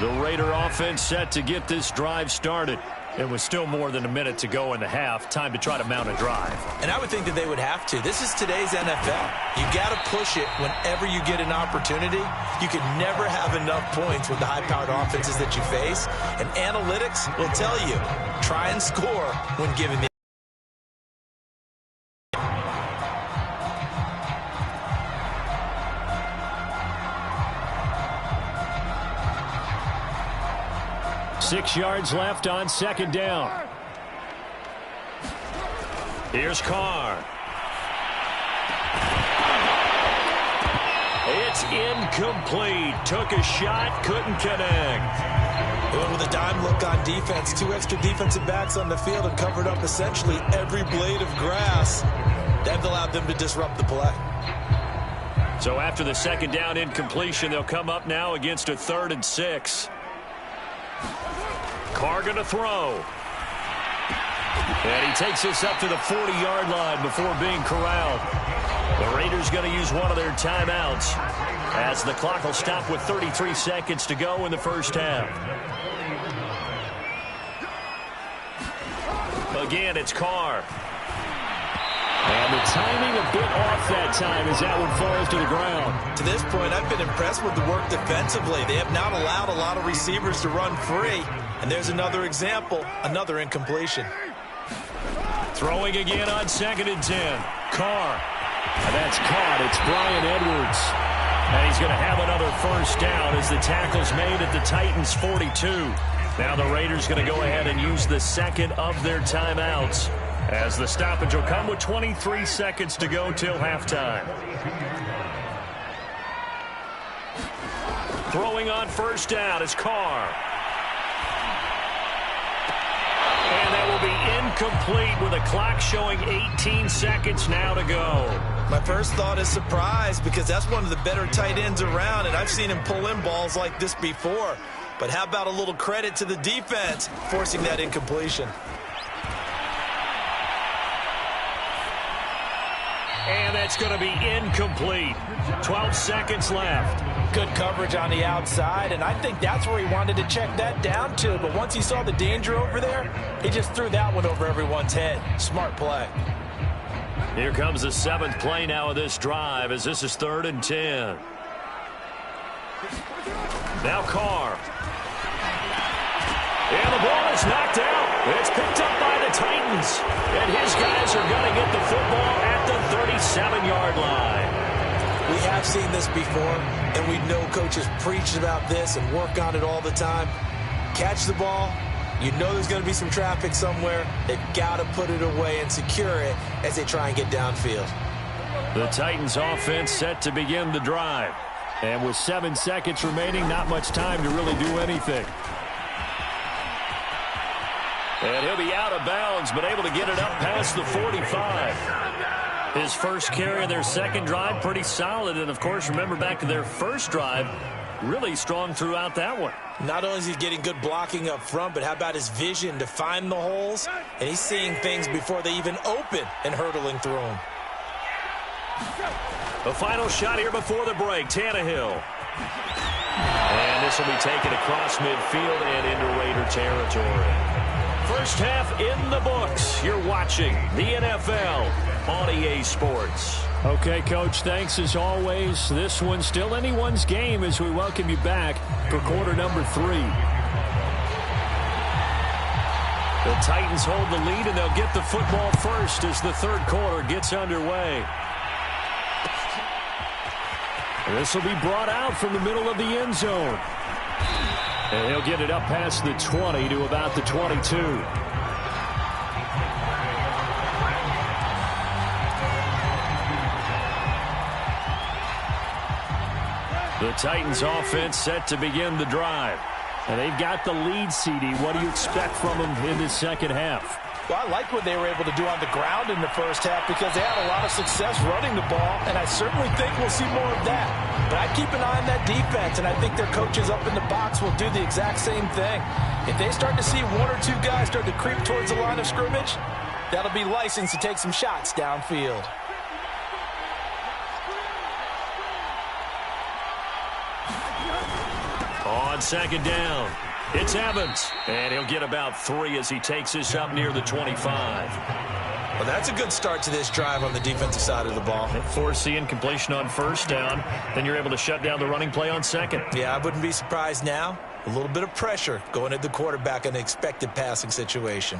The Raider offense set to get this drive started. It was still more than a minute to go in the half. Time to try to mount a drive. And I would think that they would have to. This is today's NFL. You got to push it whenever you get an opportunity. You can never have enough points with the high-powered offenses that you face. And analytics will tell you, try and score when given the 6 yards left on 2nd down. Here's Carr. It's incomplete. Took a shot, couldn't connect. Well, with a dime look on defense, 2 extra defensive backs on the field and covered up essentially every blade of grass. That allowed them to disrupt the play. So after the 2nd down incompletion, they'll come up now against a 3rd and 6. Carr going to throw. And he takes this up to the 40-yard line before being corralled. The Raiders going to use one of their timeouts as the clock will stop with 33 seconds to go in the first half. Again, it's Carr. And the timing a bit off enough that time as that one falls to the ground. To this point, I've been impressed with the work defensively. They have not allowed a lot of receivers to run free. And there's another example, another incompletion. Throwing again on 2nd and 10. Carr. And that's caught. It's Bryan Edwards. And he's going to have another first down as the tackle's made at the Titans' 42. Now the Raiders going to go ahead and use the second of their timeouts, as the stoppage will come with 23 seconds to go till halftime. Throwing on first down is Carr. And that will be incomplete with a clock showing 18 seconds now to go. My first thought is surprise, because that's one of the better tight ends around, and I've seen him pull in balls like this before. But how about a little credit to the defense forcing that incompletion? And that's going to be incomplete. 12 seconds left. Good coverage on the outside, and I think that's where he wanted to check that down to. But once he saw the danger over there, he just threw that one over everyone's head. Smart play. Here comes the 7th play now of this drive, as this is 3rd and 10. Now Carr. And the ball is knocked out. It's picked up by the Titans. And his guys are going to get the football at the 37-yard line. We have seen this before, and we know coaches preach about this and work on it all the time. Catch the ball. You know there's going to be some traffic somewhere. They've got to put it away and secure it as they try and get downfield. The Titans offense set to begin the drive. And with 7 seconds remaining, not much time to really do anything. And he'll be out of bounds, but able to get it up past the 45. His first carry of their second drive, pretty solid. And, of course, remember back to their first drive, really strong throughout that one. Not only is he getting good blocking up front, but how about his vision to find the holes? And he's seeing things before they even open and hurdling through them. The final shot here before the break, Tannehill. And this will be taken across midfield and into Raider territory. First half in the books. You're watching the NFL on EA Sports. Okay, Coach, thanks as always. This one's still anyone's game as we welcome you back for quarter number 3. The Titans hold the lead, and they'll get the football first as the third quarter gets underway. This will be brought out from the middle of the end zone. And he'll get it up past the 20 to about the 22. The Titans offense set to begin the drive. And they've got the lead, CD. What do you expect from them in the second half? Well, I like what they were able to do on the ground in the first half because they had a lot of success running the ball, and I certainly think we'll see more of that. But I keep an eye on that defense, and I think their coaches up in the box will do the exact same thing. If they start to see 1 or 2 guys start to creep towards the line of scrimmage, that'll be licensed to take some shots downfield. On second down, it's Evans. And he'll get about 3 as he takes this up near the 25. Well, that's a good start to this drive on the defensive side of the ball. Force the incompletion on first down. Then you're able to shut down the running play on second. Yeah, I wouldn't be surprised now. A little bit of pressure going at the quarterback in an expected passing situation.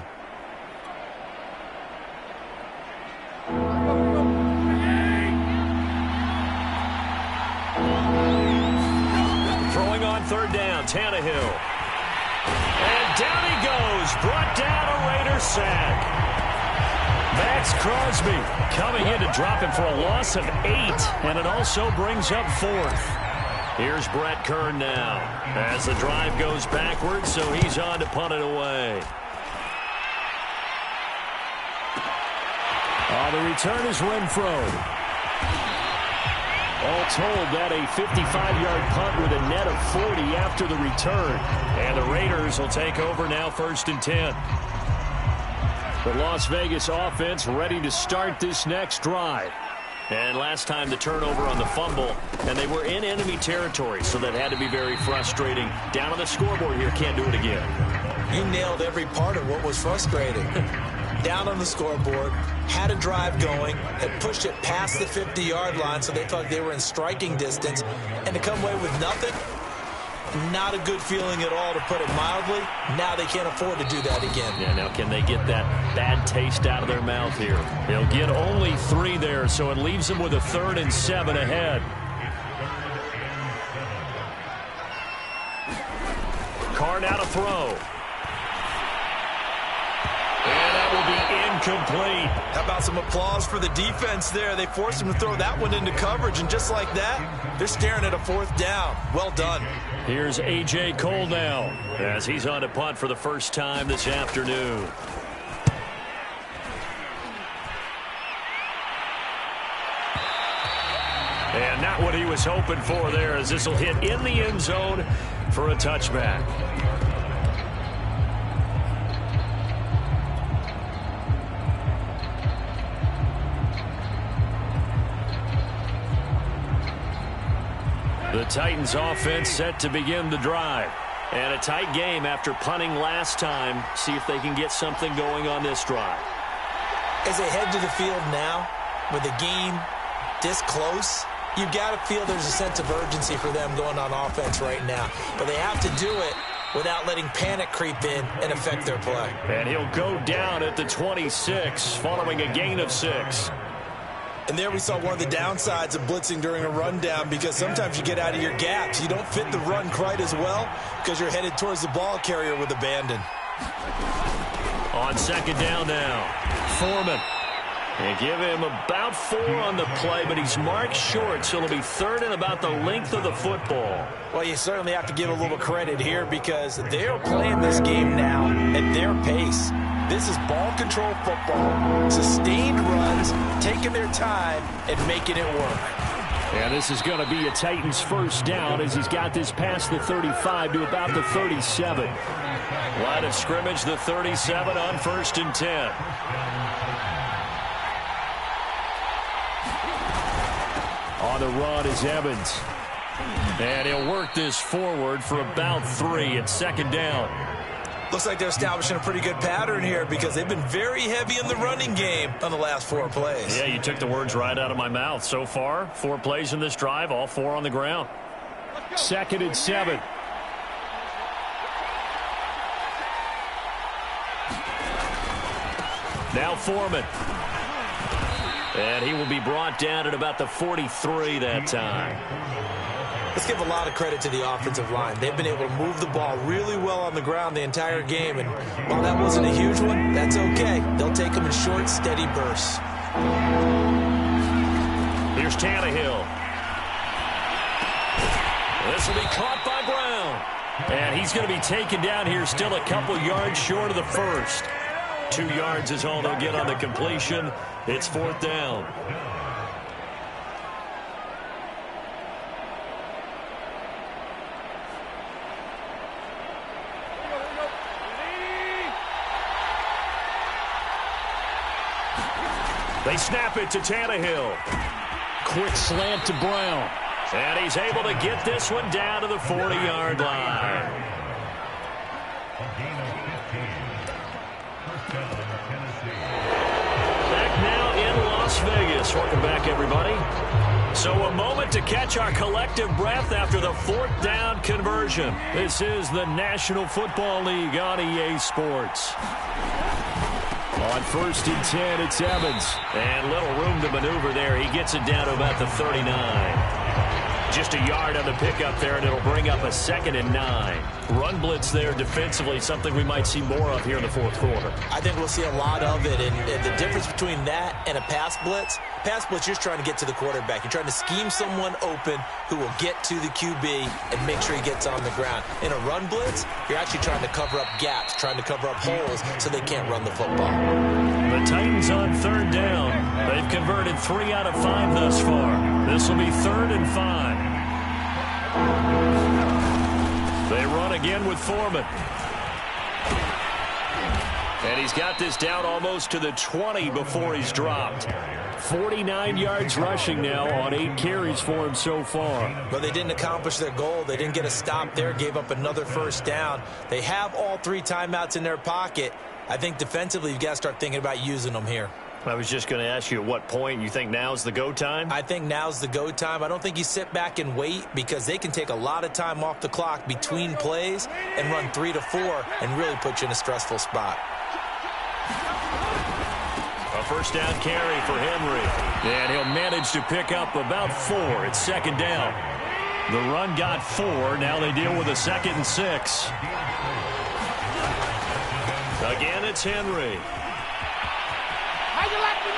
Throwing on third down, Tannehill. And down he goes. Brought down a Raider sack. Max Crosby coming in to drop him for a loss of 8. And it also brings up 4th. Here's Brett Kern now as the drive goes backwards, so he's on to punt it away. The return is Renfro. All told, that a 55-yard punt with a net of 40 after the return. And the Raiders will take over now 1st and 10. The Las Vegas offense ready to start this next drive. And last time the turnover on the fumble, and they were in enemy territory, so that had to be very frustrating. Down on the scoreboard here, can't do it again. You nailed every part of what was frustrating. Down on the scoreboard, had a drive going, had pushed it past the 50-yard line so they felt like they were in striking distance, and to come away with nothing, not a good feeling at all, to put it mildly. Now they can't afford to do that again. Yeah, now can they get that bad taste out of their mouth here? They'll get only 3 there, so it leaves them with a 3rd and 7 ahead. Carr now to throw. And that will be incomplete. How about some applause for the defense there? They forced him to throw that one into coverage, and just like that, they're staring at a 4th down. Well done. Here's A.J. Cole now as he's on to punt for the first time this afternoon. And not what he was hoping for there, as this will hit in the end zone for a touchback. The Titans offense set to begin the drive. And a tight game after punting last time. See if they can get something going on this drive. As they head to the field now, with the game this close, you've got to feel there's a sense of urgency for them going on offense right now. But they have to do it without letting panic creep in and affect their play. And he'll go down at the 26 following a gain of 6. And there we saw one of the downsides of blitzing during a rundown, because sometimes you get out of your gaps. You don't fit the run quite as well because you're headed towards the ball carrier with abandon. On 2nd down now, Foreman. They give him about 4 on the play, but he's marked short, so it'll be 3rd and about the length of the football. Well, you certainly have to give a little credit here, because they're playing this game now at their pace. This is ball control football, sustained runs, taking their time and making it work. And this is going to be a Titans first down, as he's got this past the 35 to about the 37. Line of scrimmage, the 37 on 1st and 10. On the run is Evans. And he'll work this forward for about 3 at 2nd down. Looks like they're establishing a pretty good pattern here, because they've been very heavy in the running game on the last 4 plays. Yeah, you took the words right out of my mouth. So far, 4 plays in this drive, all 4 on the ground. 2nd and 7. Now Foreman. And he will be brought down at about the 43 that time. Let's give a lot of credit to the offensive line. They've been able to move the ball really well on the ground the entire game. And while that wasn't a huge one, that's okay. They'll take them in short, steady bursts. Here's Tannehill. This will be caught by Brown. And he's going to be taken down here, still a couple yards short of the first. 2 yards is all they'll get on the completion. It's 4th down. They snap it to Tannehill. Quick slant to Brown. And he's able to get this one down to the 40-yard line. Back now in Las Vegas. Welcome back, everybody. So a moment to catch our collective breath after the 4th down conversion. This is the National Football League on EA Sports. On 1st and 10, it's Evans. And little room to maneuver there. He gets it down to about the 39. Just a yard on the pickup there, and it'll bring up a 2nd and 9. Run blitz there defensively, something we might see more of here in the 4th quarter. I think we'll see a lot of it, and the difference between that and a pass blitz, you're just trying to get to the quarterback. You're trying to scheme someone open who will get to the QB and make sure he gets on the ground. In a run blitz, you're actually trying to cover up gaps, trying to cover up holes so they can't run the football. The Titans on 3rd down. They've converted 3 out of 5 thus far. This will be 3rd and 5. They run again with Foreman. And he's got this down almost to the 20 before he's dropped. 49 yards rushing now on 8 carries for him so far. But they didn't accomplish their goal. They didn't get a stop there, gave up another 1st down. They have all 3 timeouts in their pocket. I think defensively you've got to start thinking about using them here. I was just going to ask you at what point you think now's the go time? I think now's the go time. I don't think you sit back and wait because they can take a lot of time off the clock between plays and run 3 to 4 and really put you in a stressful spot. A first down carry for Henry. And he'll manage to pick up about 4. It's second down. The run got 4. Now they deal with a 2nd and 6. Again, it's Henry.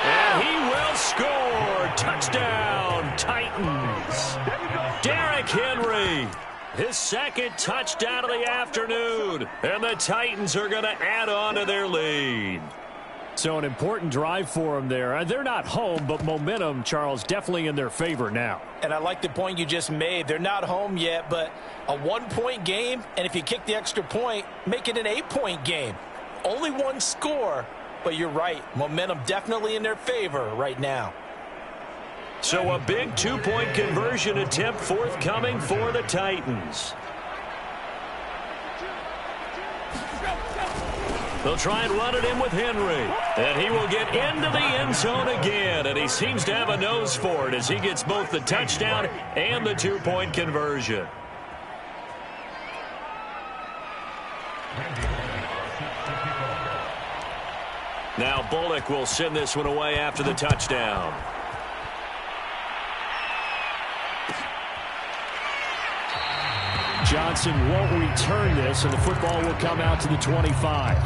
And he will score. Touchdown, Titans. Derrick Henry. His 2nd touchdown of the afternoon. And the Titans are going to add on to their lead. So an important drive for them there. They're not home, but momentum, Charles, definitely in their favor now. And I like the point you just made. They're not home yet, but a 1-point game, and if you kick the extra point, make it an 8-point game. Only 1 score, but you're right. Momentum definitely in their favor right now. So a big 2-point conversion attempt forthcoming for the Titans. They'll try and run it in with Henry. And he will get into the end zone again. And he seems to have a nose for it as he gets both the touchdown and the 2-point conversion. Now Bullock will send this one away after the touchdown. Johnson won't return this, and the football will come out to the 25.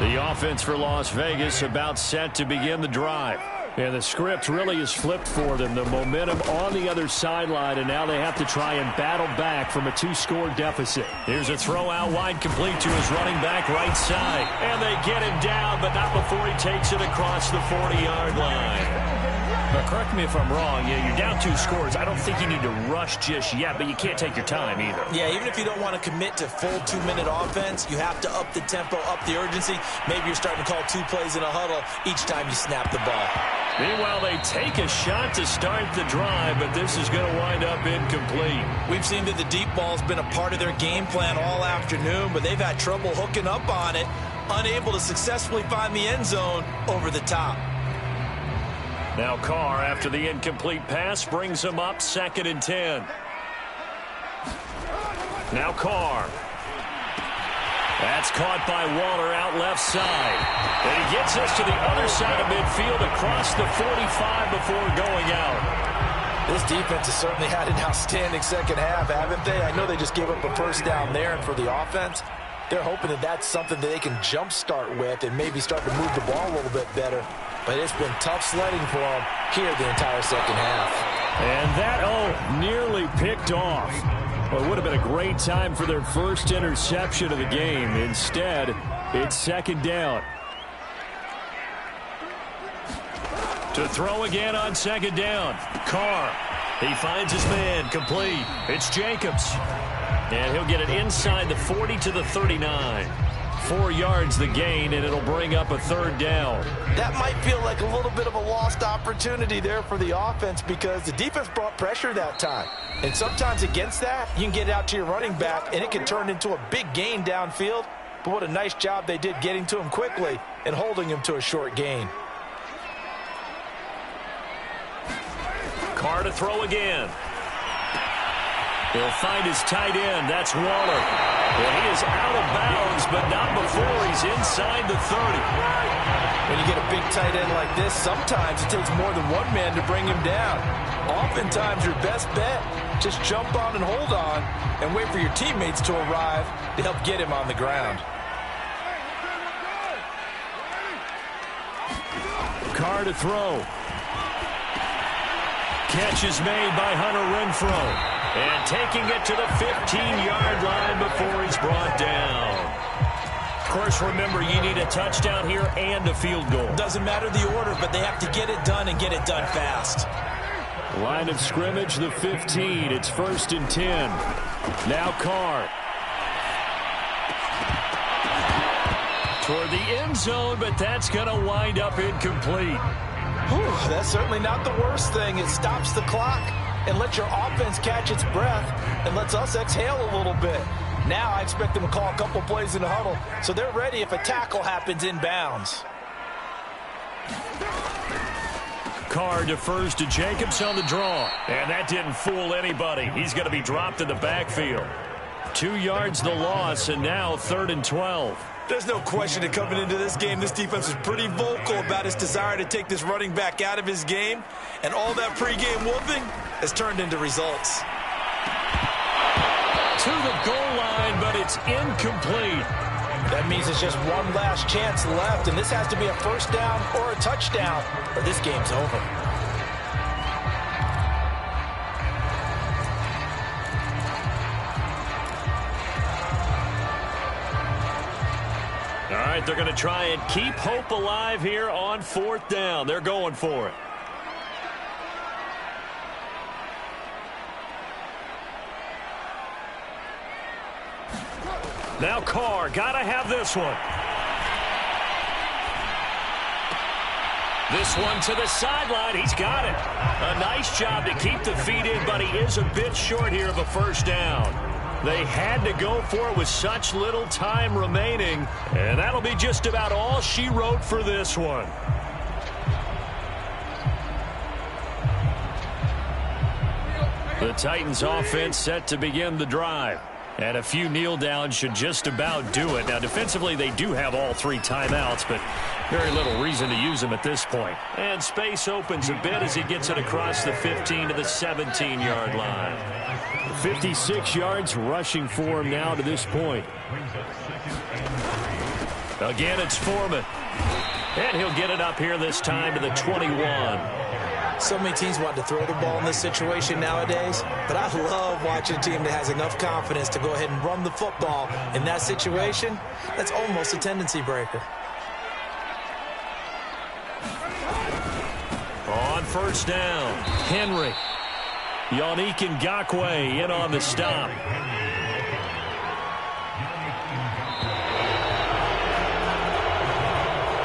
The offense for Las Vegas about set to begin the drive. And the script really is flipped for them. The momentum on the other sideline, and now they have to try and battle back from a 2-score deficit. Here's a throw out wide, complete to his running back right side. And they get him down, but not before he takes it across the 40-yard line. Now, correct me if I'm wrong. Yeah, you're down 2 scores. I don't think you need to rush just yet, but you can't take your time either. Yeah, even if you don't want to commit to full 2-minute offense, you have to up the tempo, up the urgency. Maybe you're starting to call 2 plays in a huddle each time you snap the ball. Meanwhile, they take a shot to start the drive, but this is going to wind up incomplete. We've seen that the deep ball's been a part of their game plan all afternoon, but they've had trouble hooking up on it, unable to successfully find the end zone over the top. Now Carr, after the incomplete pass, brings him up 2nd and 10. Now Carr. That's caught by Waller out left side. And he gets us to the other side of midfield across the 45 before going out. This defense has certainly had an outstanding second half, haven't they? I know they just gave up a first down there, and for the offense, they're hoping that that's something that they can jumpstart with and maybe start to move the ball a little bit better. But it's been tough sledding for them here the entire second half. And that, nearly picked off. Well, it would have been a great time for their first interception of the game. Instead, it's 2nd down. To throw again on 2nd down. Carr. He finds his man. Complete. It's Jacobs. And he'll get it inside the 40 to the 39. 4 yards the gain, and it'll bring up a 3rd down. That might feel like a little bit of a lost opportunity there for the offense because the defense brought pressure that time. And sometimes against that, you can get it out to your running back, and it can turn into a big gain downfield. But what a nice job they did getting to him quickly and holding him to a short gain. Carr to throw again. He'll find his tight end. That's Waller. Well, he is out of bounds, but not before he's inside the 30. When you get a big tight end like this, sometimes it takes more than one man to bring him down. Oftentimes, your best bet, just jump on and hold on and wait for your teammates to arrive to help get him on the ground. Carr to throw. Catch is made by Hunter Renfrow. And taking it to the 15-yard line before he's brought down. Of course, remember, you need a touchdown here and a field goal. Doesn't matter the order, but they have to get it done and get it done fast. Line of scrimmage, the 15. It's 1st and 10. Now Carr. Toward the end zone, but that's going to wind up incomplete. Whew, that's certainly not the worst thing. It stops the clock. and let your offense catch its breath and lets us exhale a little bit. Now I expect them to call a couple plays in the huddle so they're ready if a tackle happens inbounds. Carr defers to Jacobs on the draw. And that didn't fool anybody. He's going to be dropped in the backfield. 2 yards the loss, and now 3rd and 12. There's no question that coming into this game, this defense was pretty vocal about its desire to take this running back out of his game. And all that pregame whooping has turned into results. To the goal line, but it's incomplete. That means it's just one last chance left, and this has to be a first down or a touchdown, or this game's over. All right, they're going to try and keep hope alive here on 4th down. They're going for it. Now Carr, got to have this one. This one to the sideline. He's got it. A nice job to keep the feet in, but he is a bit short here of a first down. They had to go for it with such little time remaining, and that'll be just about all she wrote for this one. The Titans offense set to begin the drive. And a few kneel downs should just about do it. Now, defensively, they do have all 3 timeouts, but very little reason to use them at this point. And space opens a bit as he gets it across the 15 to the 17-yard line. 56 yards rushing for him now to this point. Again, it's Foreman. And he'll get it up here this time to the 21. So many teams want to throw the ball in this situation nowadays, but I love watching a team that has enough confidence to go ahead and run the football in that situation. That's almost a tendency breaker. On first down, Henry. Yannick Ngakoue in on the stop.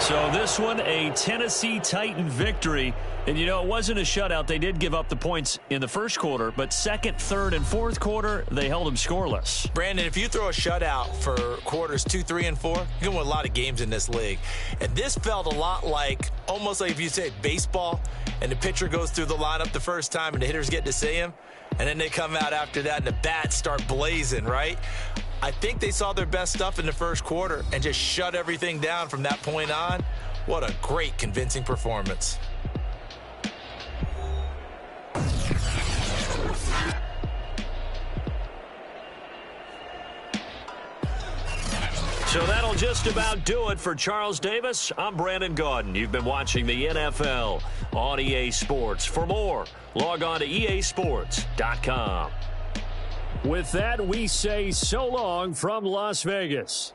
So this one, a Tennessee Titan victory. And, you know, it wasn't a shutout. They did give up the points in the first quarter, but second, third, and fourth quarter, they held them scoreless. Brandon, if you throw a shutout for quarters 2, 3, and 4, you can win a lot of games in this league. And this felt a lot like, almost like if you say baseball, and the pitcher goes through the lineup the first time and the hitters get to see him, and then they come out after that and the bats start blazing, right? I think they saw their best stuff in the first quarter and just shut everything down from that point on. What a great, convincing performance. So that'll just about do it for Charles Davis. I'm Brandon Gaudin. You've been watching the NFL on EA Sports. For more, log on to easports.com. With that, we say so long from Las Vegas.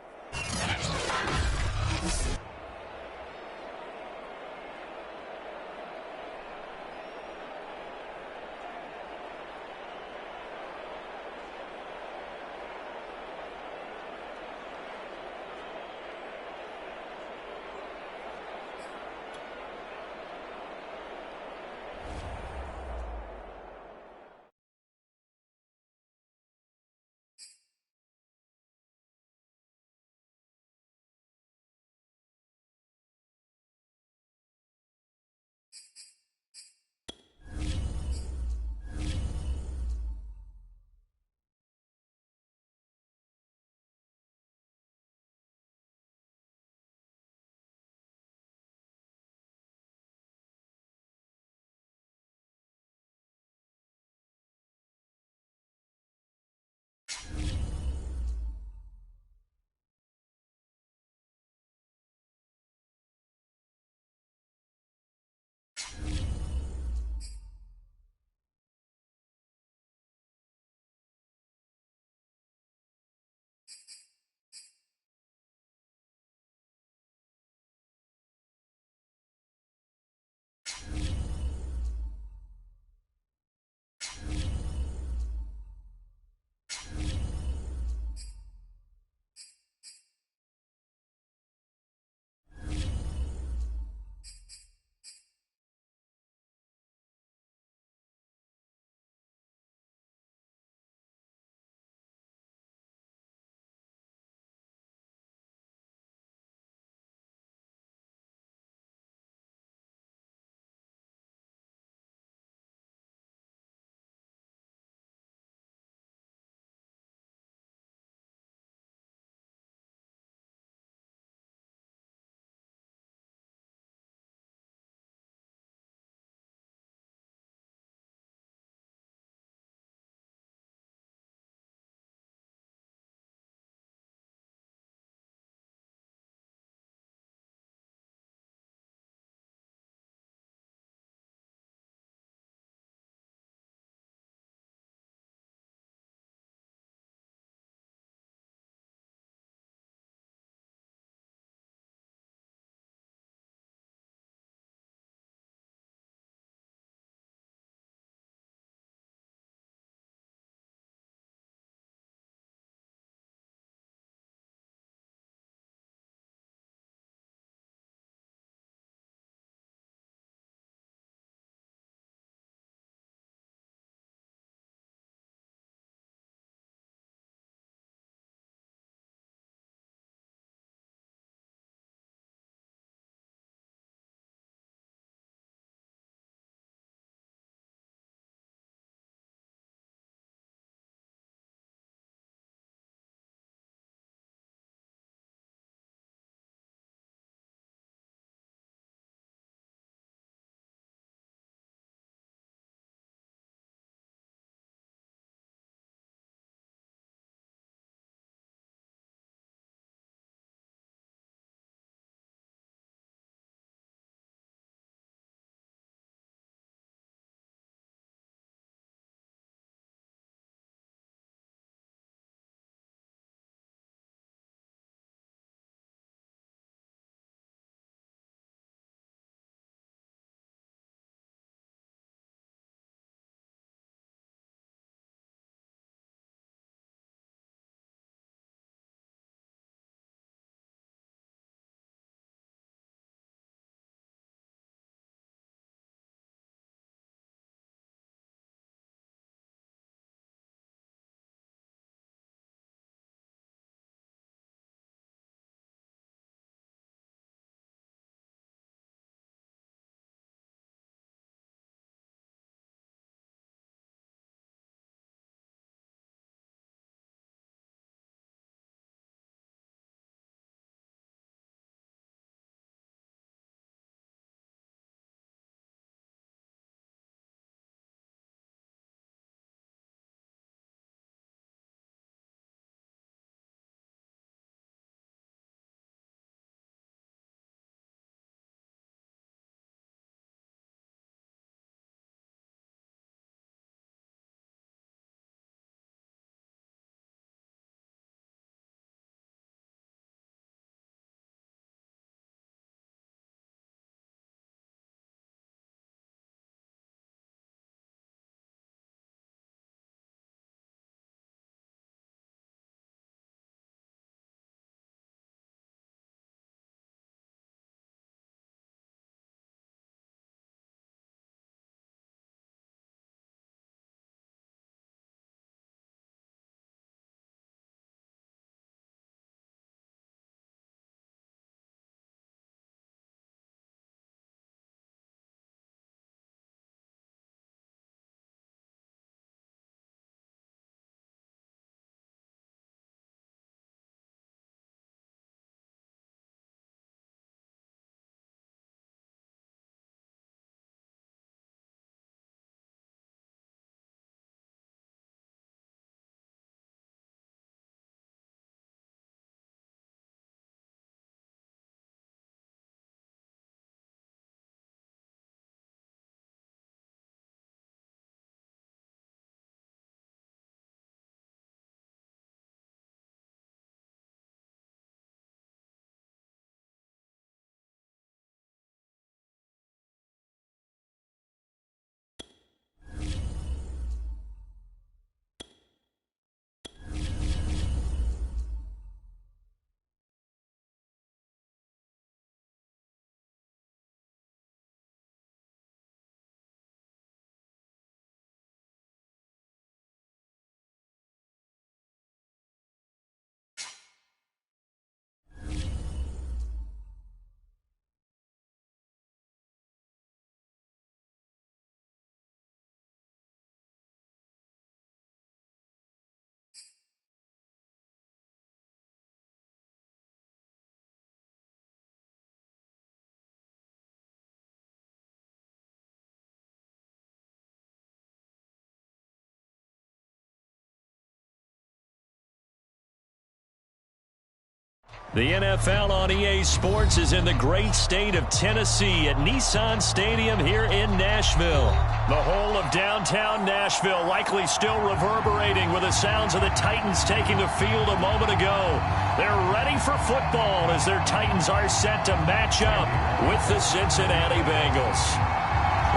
The NFL on EA Sports is in the great state of Tennessee at Nissan Stadium here in Nashville. The whole of downtown Nashville likely still reverberating with the sounds of the Titans taking the field a moment ago. They're ready for football as their Titans are set to match up with the Cincinnati Bengals.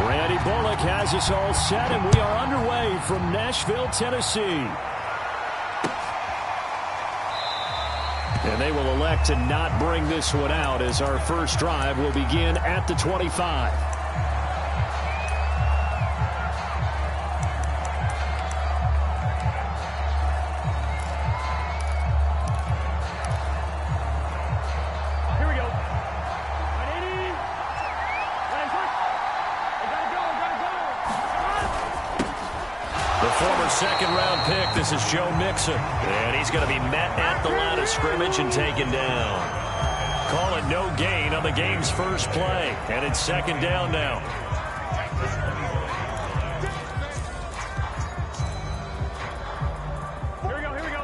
Randy Bullock has us all set, and we are underway from Nashville, Tennessee. And they will elect to not bring this one out as our first drive will begin at the 25. Here we go. The former second-round pick, this is Joe Mixon. And he's going to be met at the line of scrimmage and taken down. Call it no gain on the game's first play. And it's second down now. Here we go, here we go.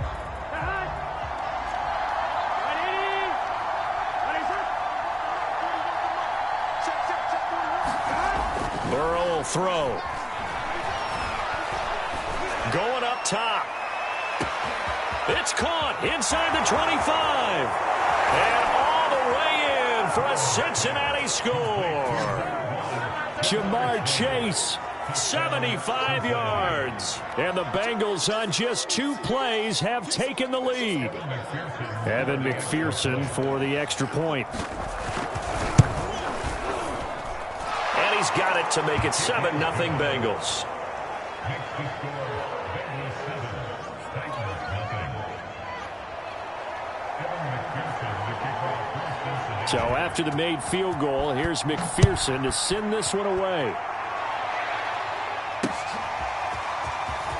Burrow will throw. Going up top. It's caught inside the 25. And all the way in for a Cincinnati score. Jamar Chase, 75 yards. And the Bengals on just 2 plays have taken the lead. Evan McPherson for the extra point. And he's got it to make it 7-0 Bengals. So after the made field goal, here's McPherson to send this one away.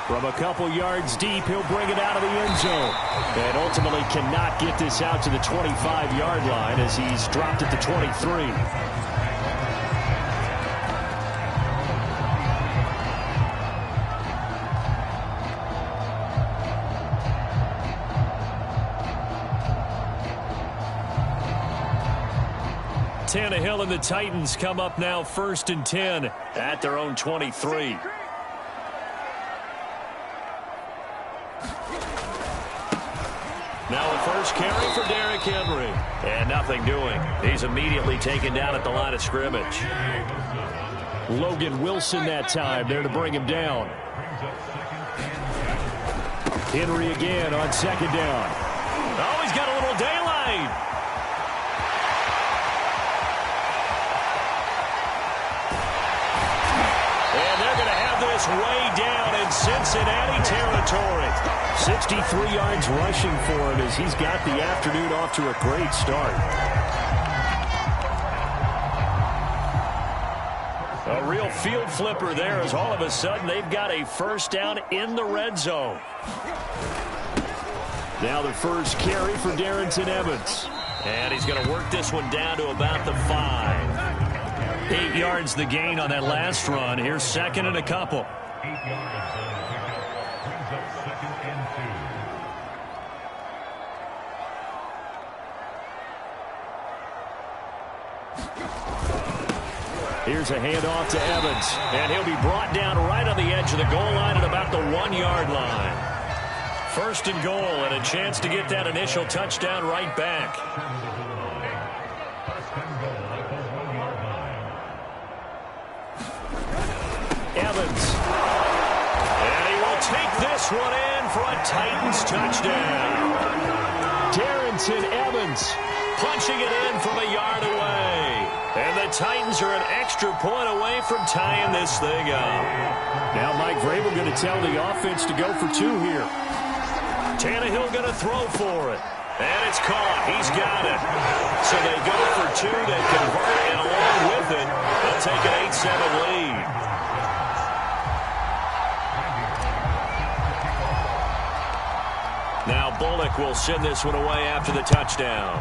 From a couple yards deep, he'll bring it out of the end zone. And ultimately cannot get this out to the 25-yard line as he's dropped at the 23. 10 Hill and the Titans come up now 1st and 10 at their own 23. Now a first carry for Derrick Henry. And nothing doing. He's immediately taken down at the line of scrimmage. Logan Wilson that time there to bring him down. Henry again on second down. Oh, he's got a little daylight. This way down in Cincinnati territory. 63 yards rushing for him as he's got the afternoon off to a great start. A real field flipper there as all of a sudden they've got a first down in the red zone. Now the first carry for Darrington Evans. And he's going to work this one down to about the 5. 8 yards the gain on that last run. Here's second and a couple. 8 yards on the pickup. Brings up second and 2. Here's a handoff to Evans. And he'll be brought down right on the edge of the goal line at about the 1-yard line. First and goal and a chance to get that initial touchdown right back. Evans. And he will take this one in for a Titans touchdown. Darrington Evans punching it in from a yard away. And the Titans are an extra point away from tying this thing up. Now Mike Vrabel going to tell the offense to go for 2 here. Tannehill going to throw for it. And it's caught. He's got it. So they go for 2. They convert, and along with it, they'll take an 8-7 lead. Now Bullock will send this one away after the touchdown.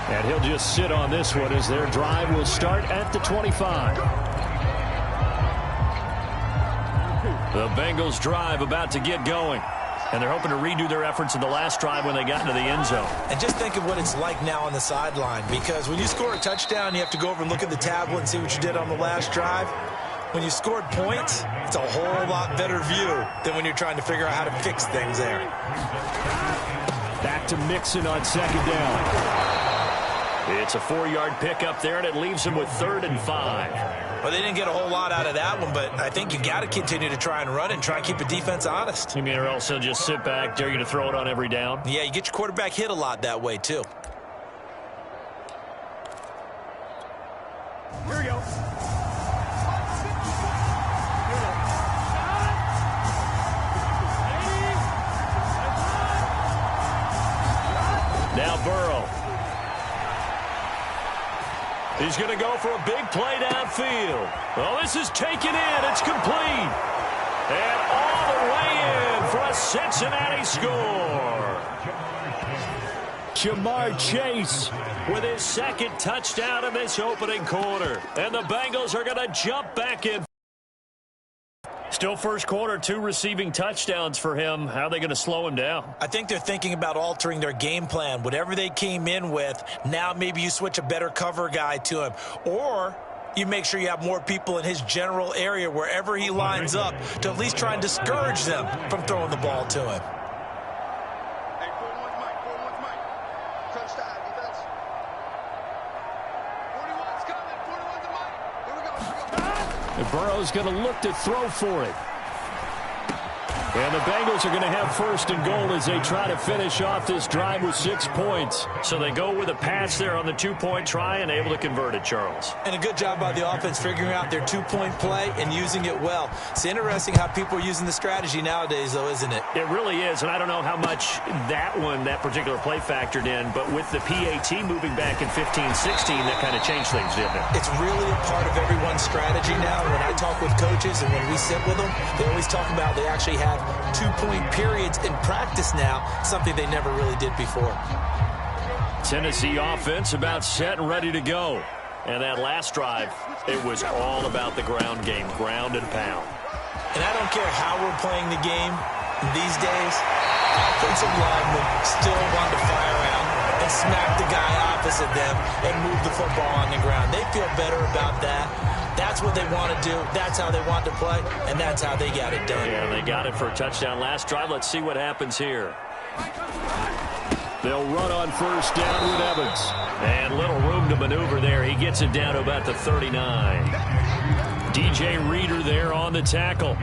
And he'll just sit on this one as their drive will start at the 25. The Bengals drive about to get going. And they're hoping to redo their efforts in the last drive when they got into the end zone. And just think of what it's like now on the sideline, because when you score a touchdown, you have to go over and look at the tablet and see what you did on the last drive. When you scored points, it's a whole lot better view than when you're trying to figure out how to fix things there. Back to Mixon on second down. It's a 4-yard pickup there, and it leaves him with 3rd and 5. Well, they didn't get a whole lot out of that one, but I think you got to continue to try and run and try and keep the defense honest. You mean, or else he'll just sit back, dare you to throw it on every down? Yeah, you get your quarterback hit a lot that way, too. Here we go. Now Burrow. He's going to go for a big play downfield. Well, this is taken in. It's complete. And all the way in for a Cincinnati score. Jamar Chase with his 2nd touchdown in this opening quarter. And the Bengals are going to jump back in. Still first quarter, 2 receiving touchdowns for him. How are they going to slow him down? I think they're thinking about altering their game plan. Whatever they came in with, now maybe you switch a better cover guy to him. Or you make sure you have more people in his general area wherever he lines up to at least try and discourage them from throwing the ball to him. Hey, 4-1's Mike. 4-1's Mike. Touchdown, defense. 41's coming. 41's a Mike. Here we go. And Burrow's going to look to throw for it. And the Bengals are going to have 1st and goal as they try to finish off this drive with 6 points. So they go with a pass there on the 2-point try and able to convert it, Charles. And a good job by the offense figuring out their 2-point play and using it well. It's interesting how people are using the strategy nowadays, though, isn't it? It really is, and I don't know how much that particular play factored in, but with the PAT moving back in 15-16, that kind of changed things, didn't it? It's really a part of everyone's strategy now. When I talk with coaches and when we sit with them, they always talk about they actually have 2-point periods in practice now, something they never really did before. Tennessee offense about set and ready to go. And that last drive, it was all about the ground game, ground and pound. And I don't care how we're playing the game these days, offensive linemen still want to fire out and smack the guy opposite them and move the football on the ground. They feel better about that. That's what they want to do. That's how they want to play, and that's how they got it done. Yeah, they got it for a touchdown last drive. Let's see what happens here. They'll run on 1st down with Evans. And little room to maneuver there. He gets it down to about the 39. DJ Reader there on the tackle.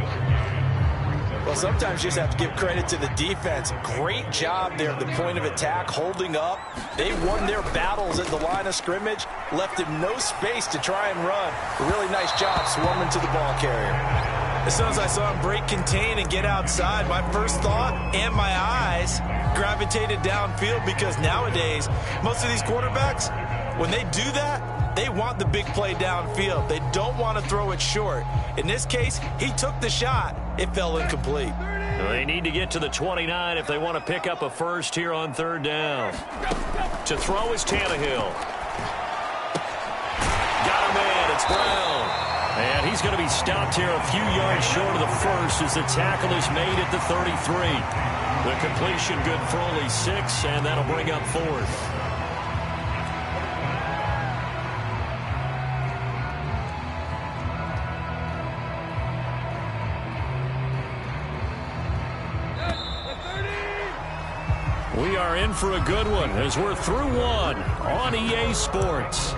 Well, sometimes you just have to give credit to the defense. Great job there at the point of attack, holding up. They won their battles at the line of scrimmage, left him no space to try and run. A really nice job swarming to the ball carrier. As soon as I saw him break contain and get outside, my first thought and my eyes gravitated downfield, because nowadays, most of these quarterbacks, when they do that, they want the big play downfield. They don't want to throw it short. In this case, he took the shot. It fell incomplete. They need to get to the 29 if they want to pick up a 1st here on 3rd down. To throw is Tannehill. Got him in. It's Brown. And he's going to be stopped here a few yards short of the 1st as the tackle is made at the 33. The completion good for only 6, and that'll bring up 4th. We are in for a good one as we're through one on EA Sports.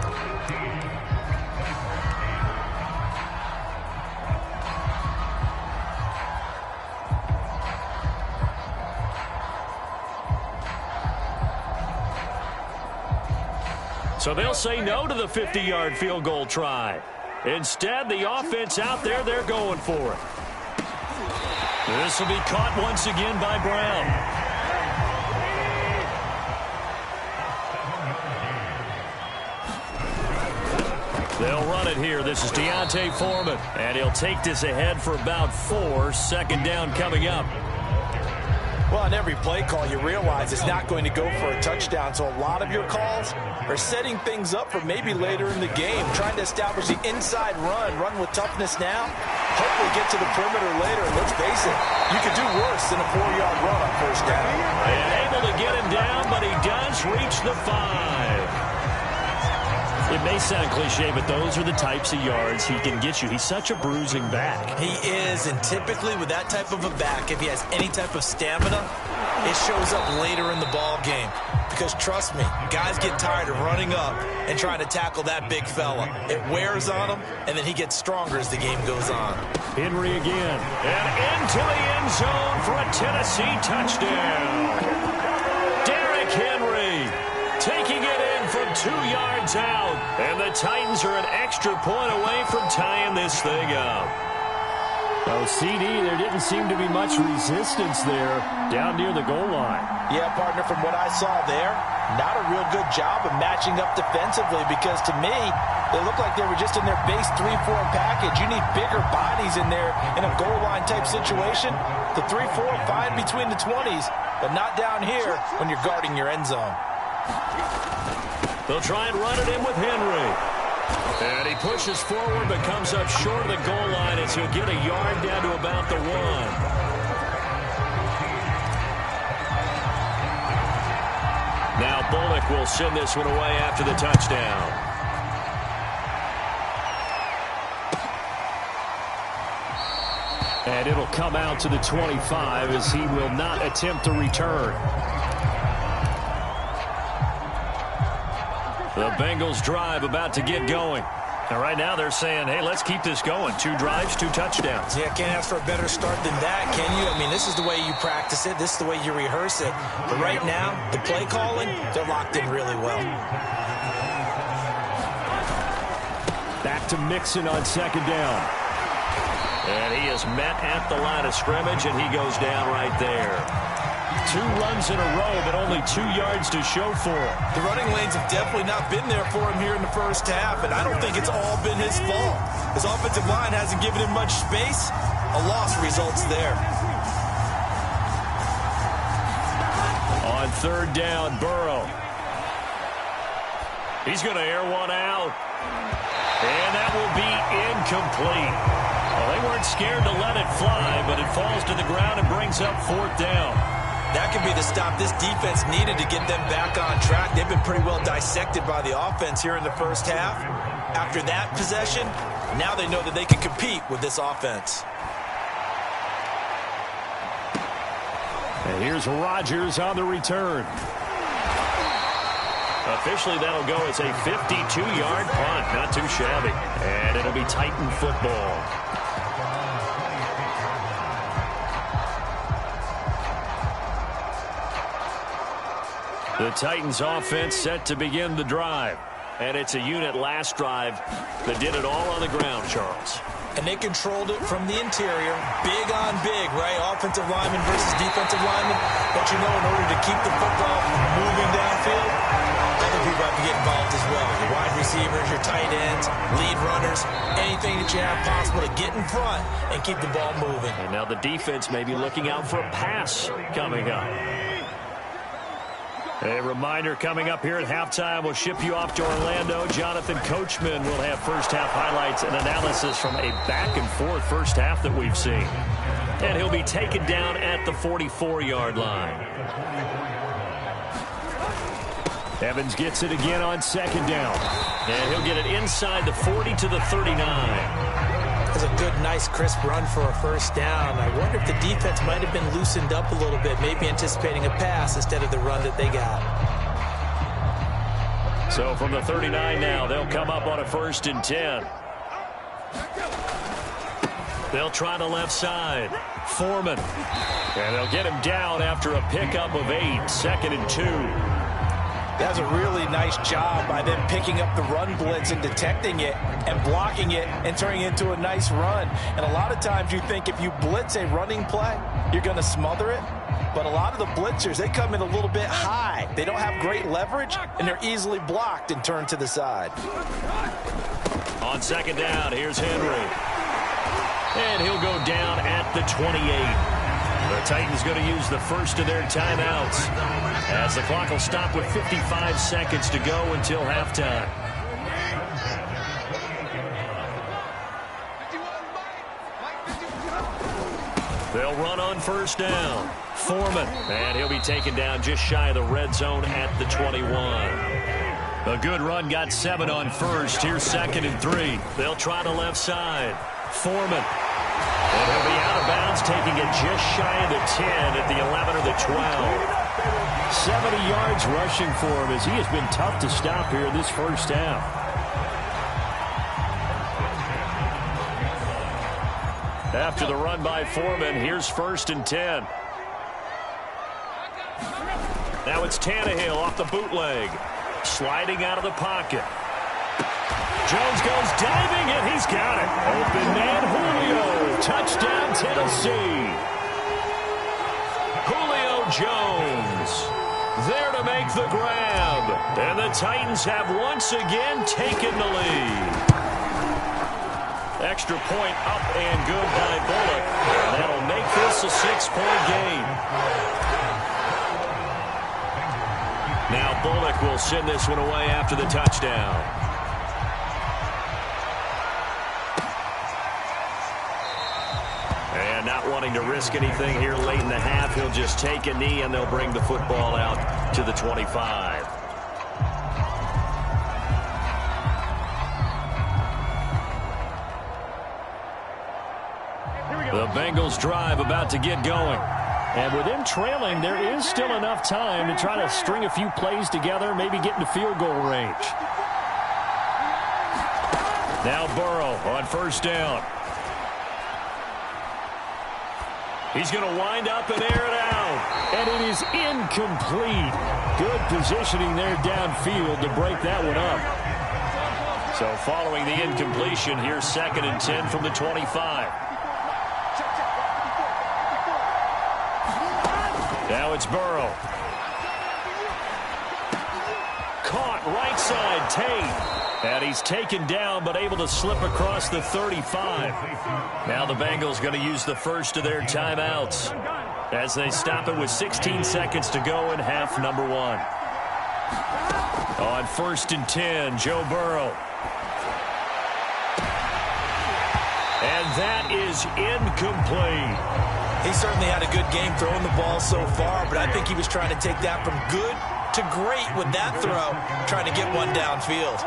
So they'll say no to the 50-yard field goal try. Instead, the offense out there, they're going for it. This will be caught once again by Brown. They'll run it here. This is Deontay Foreman. And he'll take this ahead for about 4. 2nd down coming up. Well, on every play call, you realize it's not going to go for a touchdown. So a lot of your calls are setting things up for maybe later in the game, trying to establish the inside run with toughness now, hopefully get to the perimeter later. And let's face it, you could do worse than a 4-yard run on first down. And able to get him down, but he does reach the 5. It may sound cliche, but those are the types of yards he can get you. He's such a bruising back. He is, and typically with that type of a back, if he has any type of stamina, it shows up later in the ball game. Because trust me, guys get tired of running up and trying to tackle that big fella. It wears on him, and then he gets stronger as the game goes on. Henry again. And into the end zone for a Tennessee touchdown. Derrick Henry taking it in from 2 yards out. And the Titans are an extra point away from tying this thing up. Oh, CD, there didn't seem to be much resistance there down near the goal line. Yeah, partner, from what I saw there, not a real good job of matching up defensively because to me, they looked like they were just in their base 3-4 package. You need bigger bodies in there in a goal line type situation. The 3-4 fine between the 20s, but not down here when you're guarding your end zone. They'll try and run it in with Henry. And he pushes forward but comes up short of the goal line as he'll get a yard down to about the 1. Now Bullock will send this one away after the touchdown. And it'll come out to the 25 as he will not attempt to return. The Bengals drive about to get going. And right now they're saying, hey, let's keep this going. 2 drives, 2 touchdowns. Yeah, can't ask for a better start than that, can you? I mean, this is the way you practice it. This is the way you rehearse it. But right now, the play calling, they're locked in really well. Back to Mixon on 2nd down. And he is met at the line of scrimmage, and he goes down right there. 2 runs in a row, but only 2 yards to show for it. The running lanes have definitely not been there for him here in the first half, and I don't think it's all been his fault. His offensive line hasn't given him much space. A loss results there. On 3rd down, Burrow. He's going to air one out. And that will be incomplete. Well, they weren't scared to let it fly, but it falls to the ground and brings up 4th down. That could be the stop this defense needed to get them back on track. They've been pretty well dissected by the offense here in the first half. After that possession, now they know that they can compete with this offense. And here's Rodgers on the return. Officially, that'll go as a 52-yard punt. Not too shabby. And it'll be Titan football. The Titans offense set to begin the drive. And it's a unit last drive that did it all on the ground, Charles. And they controlled it from the interior. Big on big, right? Offensive lineman versus defensive lineman. But you know, in order to keep the football moving downfield, other people have to get involved as well. Your wide receivers, your tight ends, lead runners, anything that you have possible to get in front and keep the ball moving. And now the defense may be looking out for a pass coming up. A reminder coming up here at halftime, we'll ship you off to Orlando. Jonathan Coachman will have first half highlights and analysis from a back-and-forth first half that we've seen. And he'll be taken down at the 44-yard line. Evans gets it again on 2nd down. And he'll get it inside the 40 to the 39. That's a good, nice, crisp run for a first down. I wonder if the defense might have been loosened up a little bit, maybe anticipating a pass instead of the run that they got. So from the 39 now, they'll come up on a 1st and 10. They'll try the left side. Foreman. And they'll get him down after a pickup of 8, 2nd and 2. That's a really nice job by them picking up the run blitz and detecting it and blocking it and turning it into a nice run. And a lot of times you think if you blitz a running play, you're going to smother it. But a lot of the blitzers, they come in a little bit high. They don't have great leverage, and they're easily blocked and turned to the side. On 2nd down, here's Henry. And he'll go down at the 28. The Titans going to use the first of their timeouts as the clock will stop with 55 seconds to go until halftime. They'll run on first down. Foreman, and he'll be taken down just shy of the red zone at the 21. A good run, got 7 on first. Here's 2nd and 3. They'll try the left side. Foreman. And he'll be out of bounds, taking it just shy of the 10 at the 11 or the 12. 70 yards rushing for him as he has been tough to stop here in this first half. After the run by Foreman, here's 1st and 10. Now it's Tannehill off the bootleg. Sliding out of the pocket. Jones goes diving, and he's got it. Open man Julio. Touchdown, Tennessee. Julio Jones there to make the grab. And the Titans have once again taken the lead. Extra point up and good by Bullock. That'll make this a 6-point game. Now Bullock will send this one away after the touchdown. And not wanting to risk anything here late in the half, he'll just take a knee and they'll bring the football out to the 25. The Bengals drive about to get going. And with them trailing, there is still enough time to try to string a few plays together, maybe get into field goal range. Now Burrow on first down. He's going to wind up and air it out. And it is incomplete. Good positioning there downfield to break that one up. So following the incompletion, here's 2nd and 10 from the 25. Now it's Burrow. Caught right side, Tate. And he's taken down but able to slip across the 35. Now the Bengals going to use the first of their timeouts as they stop it with 16 seconds to go in half number 1. On 1st and 10, Joe Burrow. And that is incomplete. He certainly had a good game throwing the ball so far, but I think he was trying to take that from good to great with that throw, trying to get one downfield.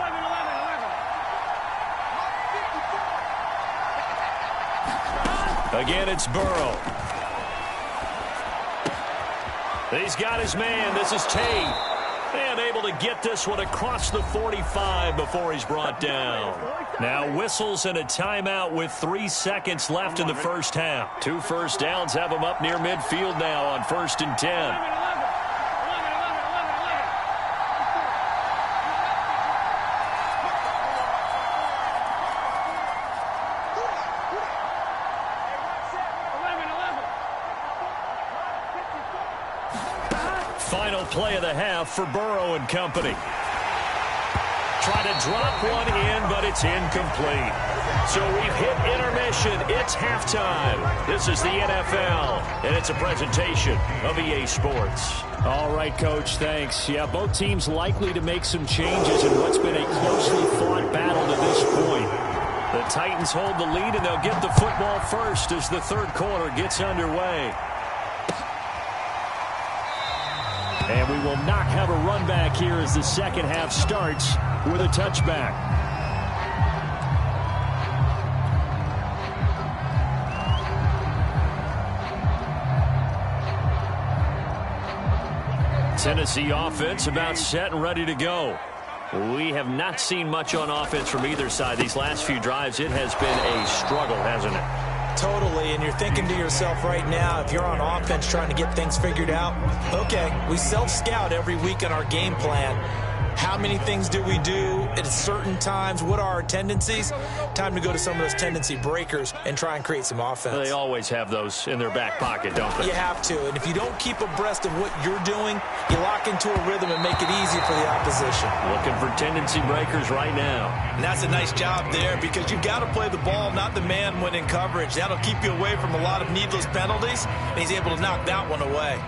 Again, it's Burrow. He's got his man. This is Tate. And able to get this one across the 45 before he's brought down. Now whistles and a timeout with 3 seconds left in the first half. 2 first downs have him up near midfield now on 1st and 10. Final play of the half for Burrow and company. Try to drop one in, but it's incomplete. So we've hit intermission. It's halftime. This is the NFL, and it's a presentation of EA Sports. All right, Coach, thanks. Yeah, both teams likely to make some changes in what's been a closely fought battle to this point. The Titans hold the lead, and they'll get the football first as the 3rd quarter gets underway. And we will not have a run back here as the second half starts with a touchback. Tennessee offense about set and ready to go. We have not seen much on offense from either side these last few drives. It has been a struggle, hasn't it? Totally, and you're thinking to yourself right now, if you're on offense trying to get things figured out, okay, we self-scout every week in our game plan. How many things do we do at certain times? What are our tendencies? Time to go to some of those tendency breakers and try and create some offense. They always have those in their back pocket, don't they? You have to, and if you don't keep abreast of what you're doing, you lock into a rhythm and make it easy for the opposition. Looking for tendency breakers right now. And that's a nice job there because you've got to play the ball, not the man when in coverage. That'll keep you away from a lot of needless penalties, and he's able to knock that one away.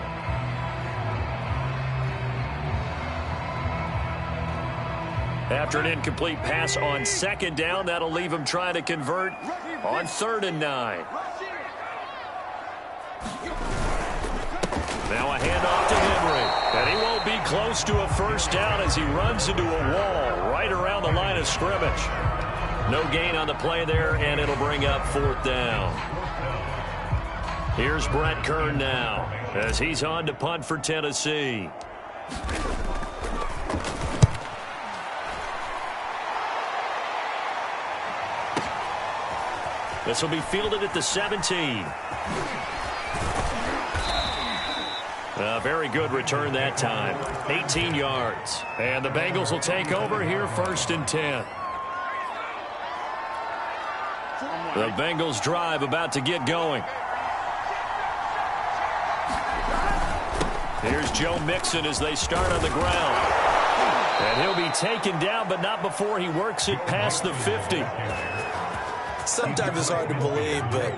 After an incomplete pass on 2nd down, that'll leave him trying to convert on 3rd and 9. Now a handoff to Henry. And he won't be close to a first down as he runs into a wall right around the line of scrimmage. No gain on the play there, and it'll bring up 4th down. Here's Brett Kern now as he's on to punt for Tennessee. This will be fielded at the 17. A very good return that time. 18 yards. And the Bengals will take over here 1st and 10. The Bengals drive about to get going. Here's Joe Mixon as they start on the ground. And he'll be taken down, but not before he works it past the 50. Sometimes it's hard to believe, but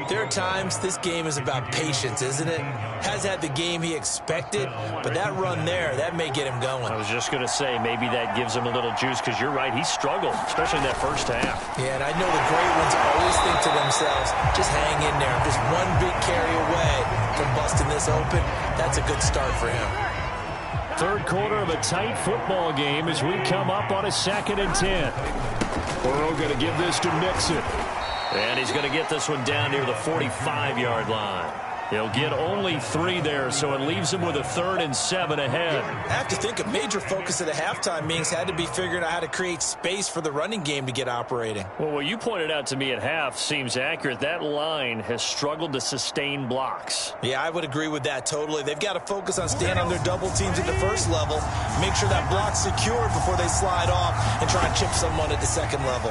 there are times this game is about patience, isn't it? Has had the game he expected, but that run there, that may get him going. I was just going to say, maybe that gives him a little juice, because you're right, he struggled, especially in that first half. Yeah, and I know the great ones always think to themselves, just hang in there. Just one big carry away from busting this open. That's a good start for him. Third quarter of a tight football game as we come up on a 2nd and 10. Burrow going to give this to Mixon. And he's going to get this one down near the 45-yard line. He'll get only 3 there, so it leaves him with a 3rd and 7 ahead. I have to think a major focus at a halftime means had to be figuring out how to create space for the running game to get operating. Well, what you pointed out to me at half seems accurate. That line has struggled to sustain blocks. Yeah, I would agree with that totally. They've got to focus on staying on their double teams at the first level, make sure that block's secured before they slide off and try and chip someone at the second level.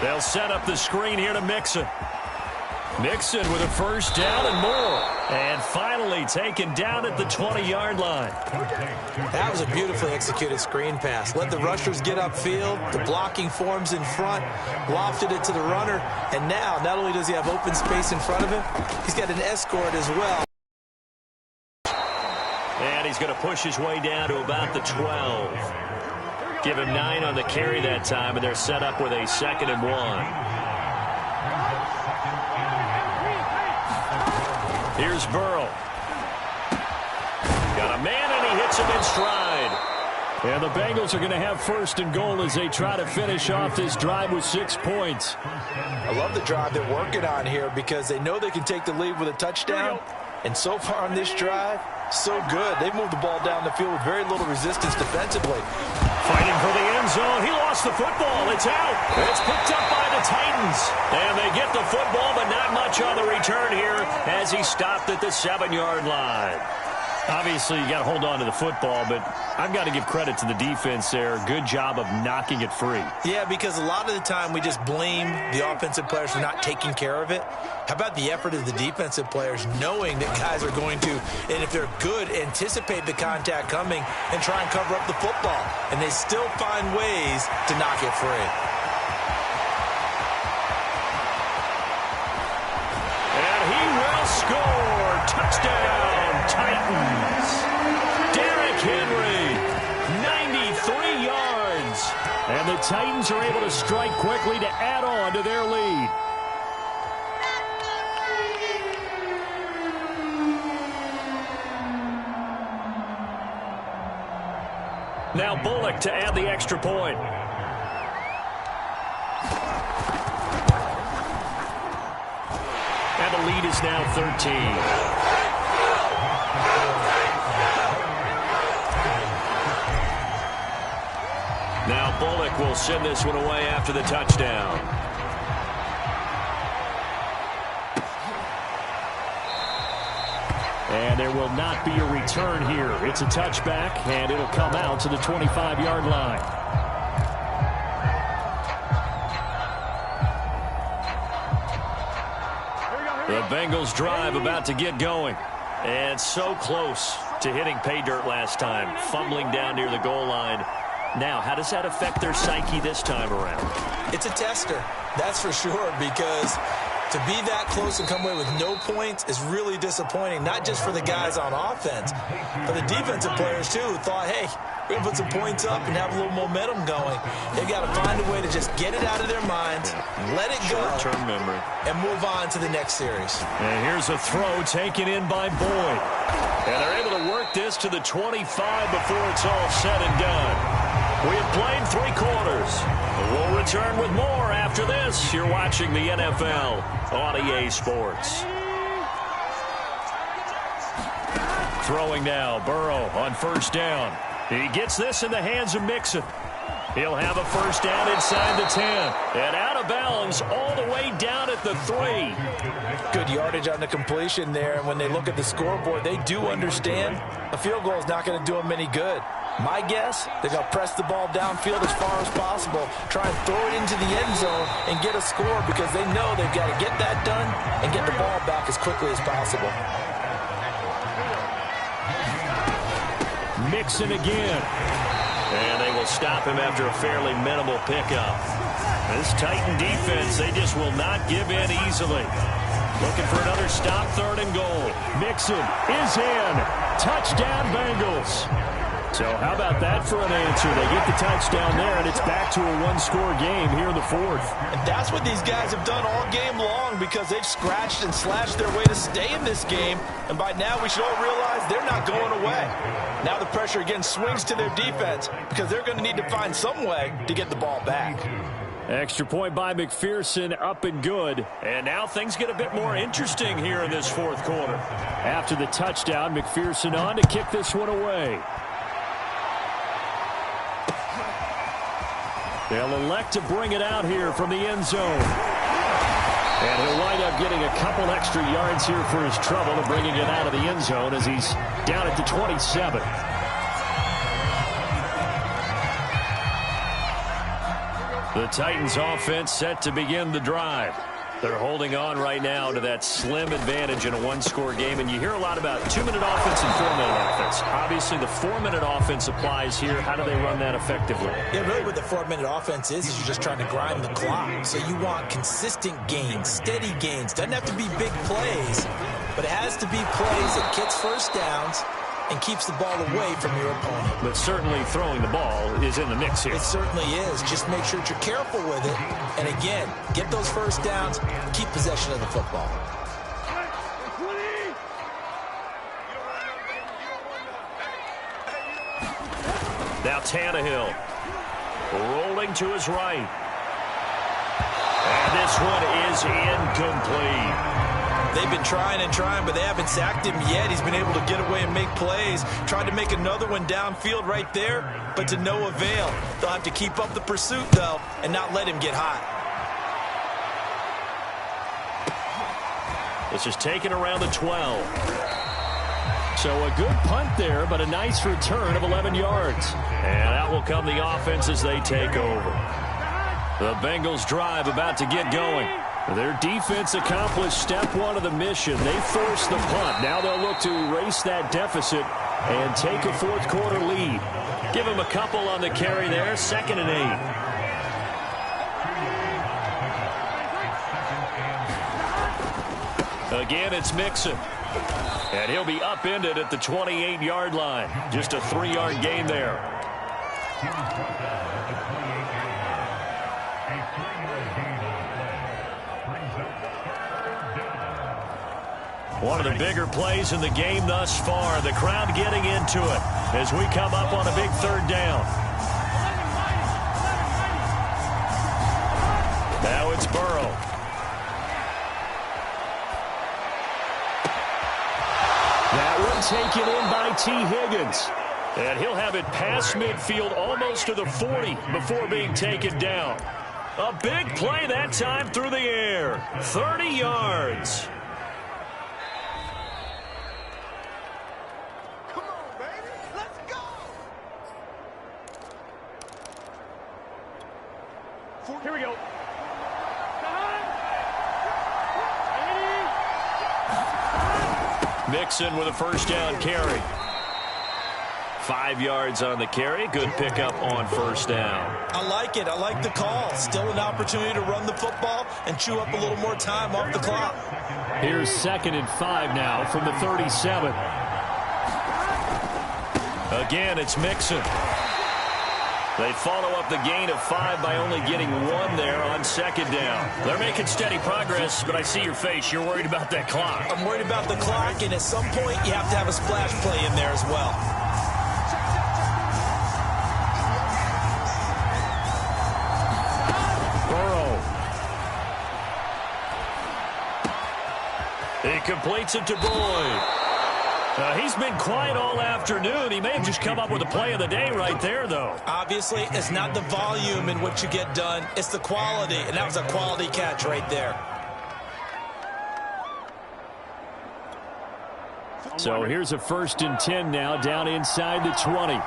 They'll set up the screen here to Mixon. Mixon with a first down and more. And finally taken down at the 20-yard line. That was a beautifully executed screen pass. Let the rushers get upfield. The blocking forms in front. Lofted it to the runner. And now, not only does he have open space in front of him, he's got an escort as well. And he's going to push his way down to about the 12. Give him 9 on the carry that time, and they're set up with a 2nd and 1. Here's Burrow. Got a man, and he hits him in stride. And the Bengals are going to have 1st and goal as they try to finish off this drive with 6 points. I love the drive they're working on here because they know they can take the lead with a touchdown. And so far on this drive, so good. They've moved the ball down the field with very little resistance defensively. Fighting for the end zone. He lost the football. It's out. It's picked up by the Titans. And they get the football, but not much on the return here as he stopped at the 7-yard line. Obviously, you got to hold on to the football, but I've got to give credit to the defense there. Good job of knocking it free. Yeah, because a lot of the time we just blame the offensive players for not taking care of it. How about the effort of the defensive players knowing that guys are going to, and if they're good, anticipate the contact coming and try and cover up the football. And they still find ways to knock it free. And he will score. Touchdown. Titans. Derrick Henry, 93 yards. And the Titans are able to strike quickly to add on to their lead. Now Bullock to add the extra point. And the lead is now 13. Now Bullock will send this one away after the touchdown. And there will not be a return here. It's a touchback, and it'll come out to the 25-yard line. The Bengals drive about to get going. And so close to hitting pay dirt last time, fumbling down near the goal line. Now, how does that affect their psyche this time around? It's a tester, that's for sure, because To be that close and come away with no points is really disappointing, not just for the guys on offense, but the defensive players, too, who thought, hey, we're going to put some points up and have a little momentum going. They've got to find a way to just get it out of their minds, let it go, short-term memory, and move on to the next series. And here's a throw taken in by Boyd. And they're able to work this to the 25 before it's all said and done. We have played 3 quarters. We'll return with more after this. You're watching the NFL on EA Sports. Throwing now, Burrow on first down. He gets this in the hands of Mixon. He'll have a first down inside the 10. And out of bounds all the way down at the 3. Good yardage on the completion there. And when they look at the scoreboard, they do understand a field goal is not going to do them any good. My guess, they're going to press the ball downfield as far as possible, try and throw it into the end zone and get a score because they know they've got to get that done and get the ball back as quickly as possible. Mixon again. And they will stop him after a fairly minimal pickup. This Titan defense, they just will not give in easily. Looking for another stop, 3rd and goal. Mixon is in. Touchdown, Bengals. So how about that for an answer? They get the touchdown there, and it's back to a 1-score game here in the 4th. And that's what these guys have done all game long because they've scratched and slashed their way to stay in this game. And by now, we should all realize they're not going away. Now the pressure again swings to their defense because they're going to need to find some way to get the ball back. Extra point by McPherson, up and good. And now things get a bit more interesting here in this 4th quarter. After the touchdown, McPherson on to kick this one away. They'll elect to bring it out here from the end zone. And he'll wind up getting a couple extra yards here for his trouble and bringing it out of the end zone as he's down at the 27. The Titans offense set to begin the drive. They're holding on right now to that slim advantage in a 1-score game. And you hear a lot about 2-minute offense and 4-minute offense. Obviously, the 4-minute offense applies here. How do they run that effectively? Yeah, really what the 4-minute offense is you're just trying to grind the clock. So you want consistent gains, steady gains. Doesn't have to be big plays, but it has to be plays that gets first downs and keeps the ball away from your opponent. But certainly throwing the ball is in the mix here. It certainly is. Just make sure that you're careful with it. And again, get those first downs, keep possession of the football. Now Tannehill rolling to his right. And this one is incomplete. They've been trying and trying, but they haven't sacked him yet. He's been able to get away and make plays. Tried to make another one downfield right there, but to no avail. They'll have to keep up the pursuit, though, and not let him get hot. This is taken around the 12. So a good punt there, but a nice return of 11 yards. And out will come the offense as they take over. The Bengals drive about to get going. Their defense accomplished step 1 of the mission. They forced the punt. Now they'll look to erase that deficit and take a 4th quarter lead. Give them a couple on the carry there. 2nd and 8. Again, it's Mixon. And he'll be upended at the 28-yard line. Just a 3-yard gain there. One of the bigger plays in the game thus far. The crowd getting into it as we come up on a big 3rd down. Now it's Burrow. That one taken in by T. Higgins. And he'll have it past midfield almost to the 40 before being taken down. A big play that time through the air. 30 yards. Here we go. Mixon with a first down carry. 5 yards on the carry. Good pickup on first down. I like it. I like the call. Still an opportunity to run the football and chew up a little more time off the clock. Here's 2nd and 5 now from the 37. Again, it's Mixon. They follow up the gain of 5 by only getting 1 there on 2nd down. They're making steady progress, but I see your face. You're worried about that clock. I'm worried about the clock, and at some point, you have to have a splash play in there as well. He completes it to Boyd. He's been quiet all afternoon. He may have just come up with the play of the day right there, though. Obviously, it's not the volume in what you get done. It's the quality, and that was a quality catch right there. So here's a 1st and 10 now down inside the 20.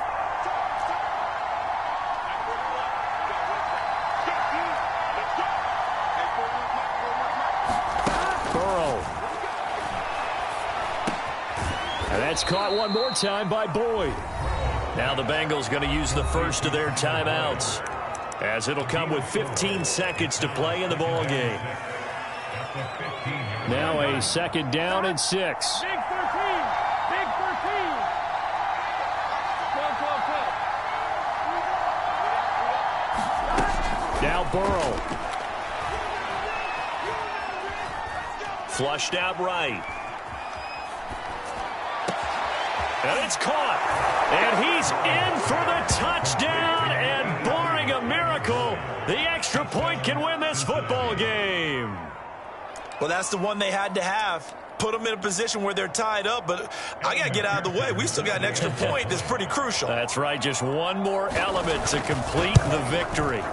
That's caught one more time by Boyd. Now the Bengals going to use the first of their timeouts, as it'll come with 15 seconds to play in the ball game. Now a 2nd down and 6. Big 13. Big 13. 12. Now Burrow. Flushed out right. And it's caught. And he's in for the touchdown. And barring a miracle, the extra point can win this football game. Well, that's the one they had to have. Put them in a position where they're tied up. But I got to get out of the way. We still got an extra point that's pretty crucial. That's right. Just one more element to complete the victory.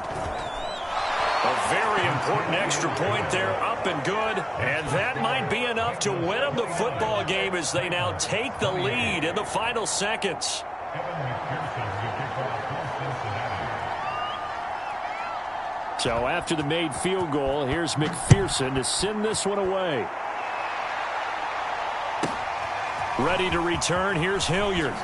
A very important extra point there, up and good. And that might be enough to win them the football game as they now take the lead in the final seconds. So after the made field goal, here's McPherson to send this one away. Ready to return, here's Hilliard.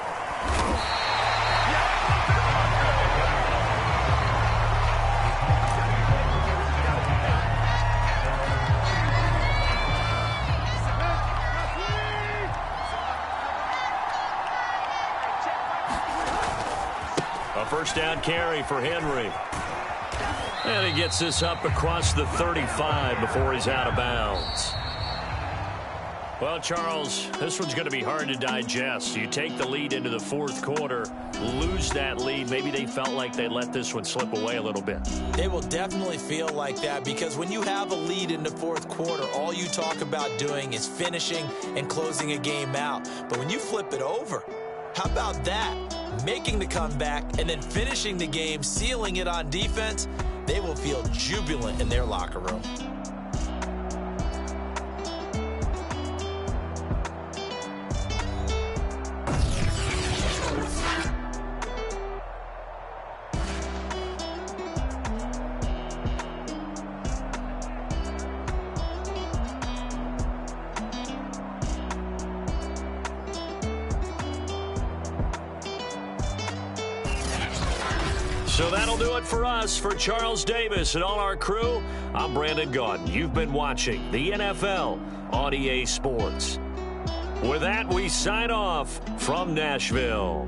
First down carry for Henry. And he gets this up across the 35 before he's out of bounds. Well, Charles, this one's going to be hard to digest. You take the lead into the 4th quarter, lose that lead. Maybe they felt like they let this one slip away a little bit. It will definitely feel like that because when you have a lead in the 4th quarter, all you talk about doing is finishing and closing a game out. But when you flip it over, how about that? Making the comeback and then finishing the game, sealing it on defense, they will feel jubilant in their locker room. So that'll do it for us. For Charles Davis and all our crew, I'm Brandon Gaudin. You've been watching the NFL on EA Sports. With that, we sign off from Nashville.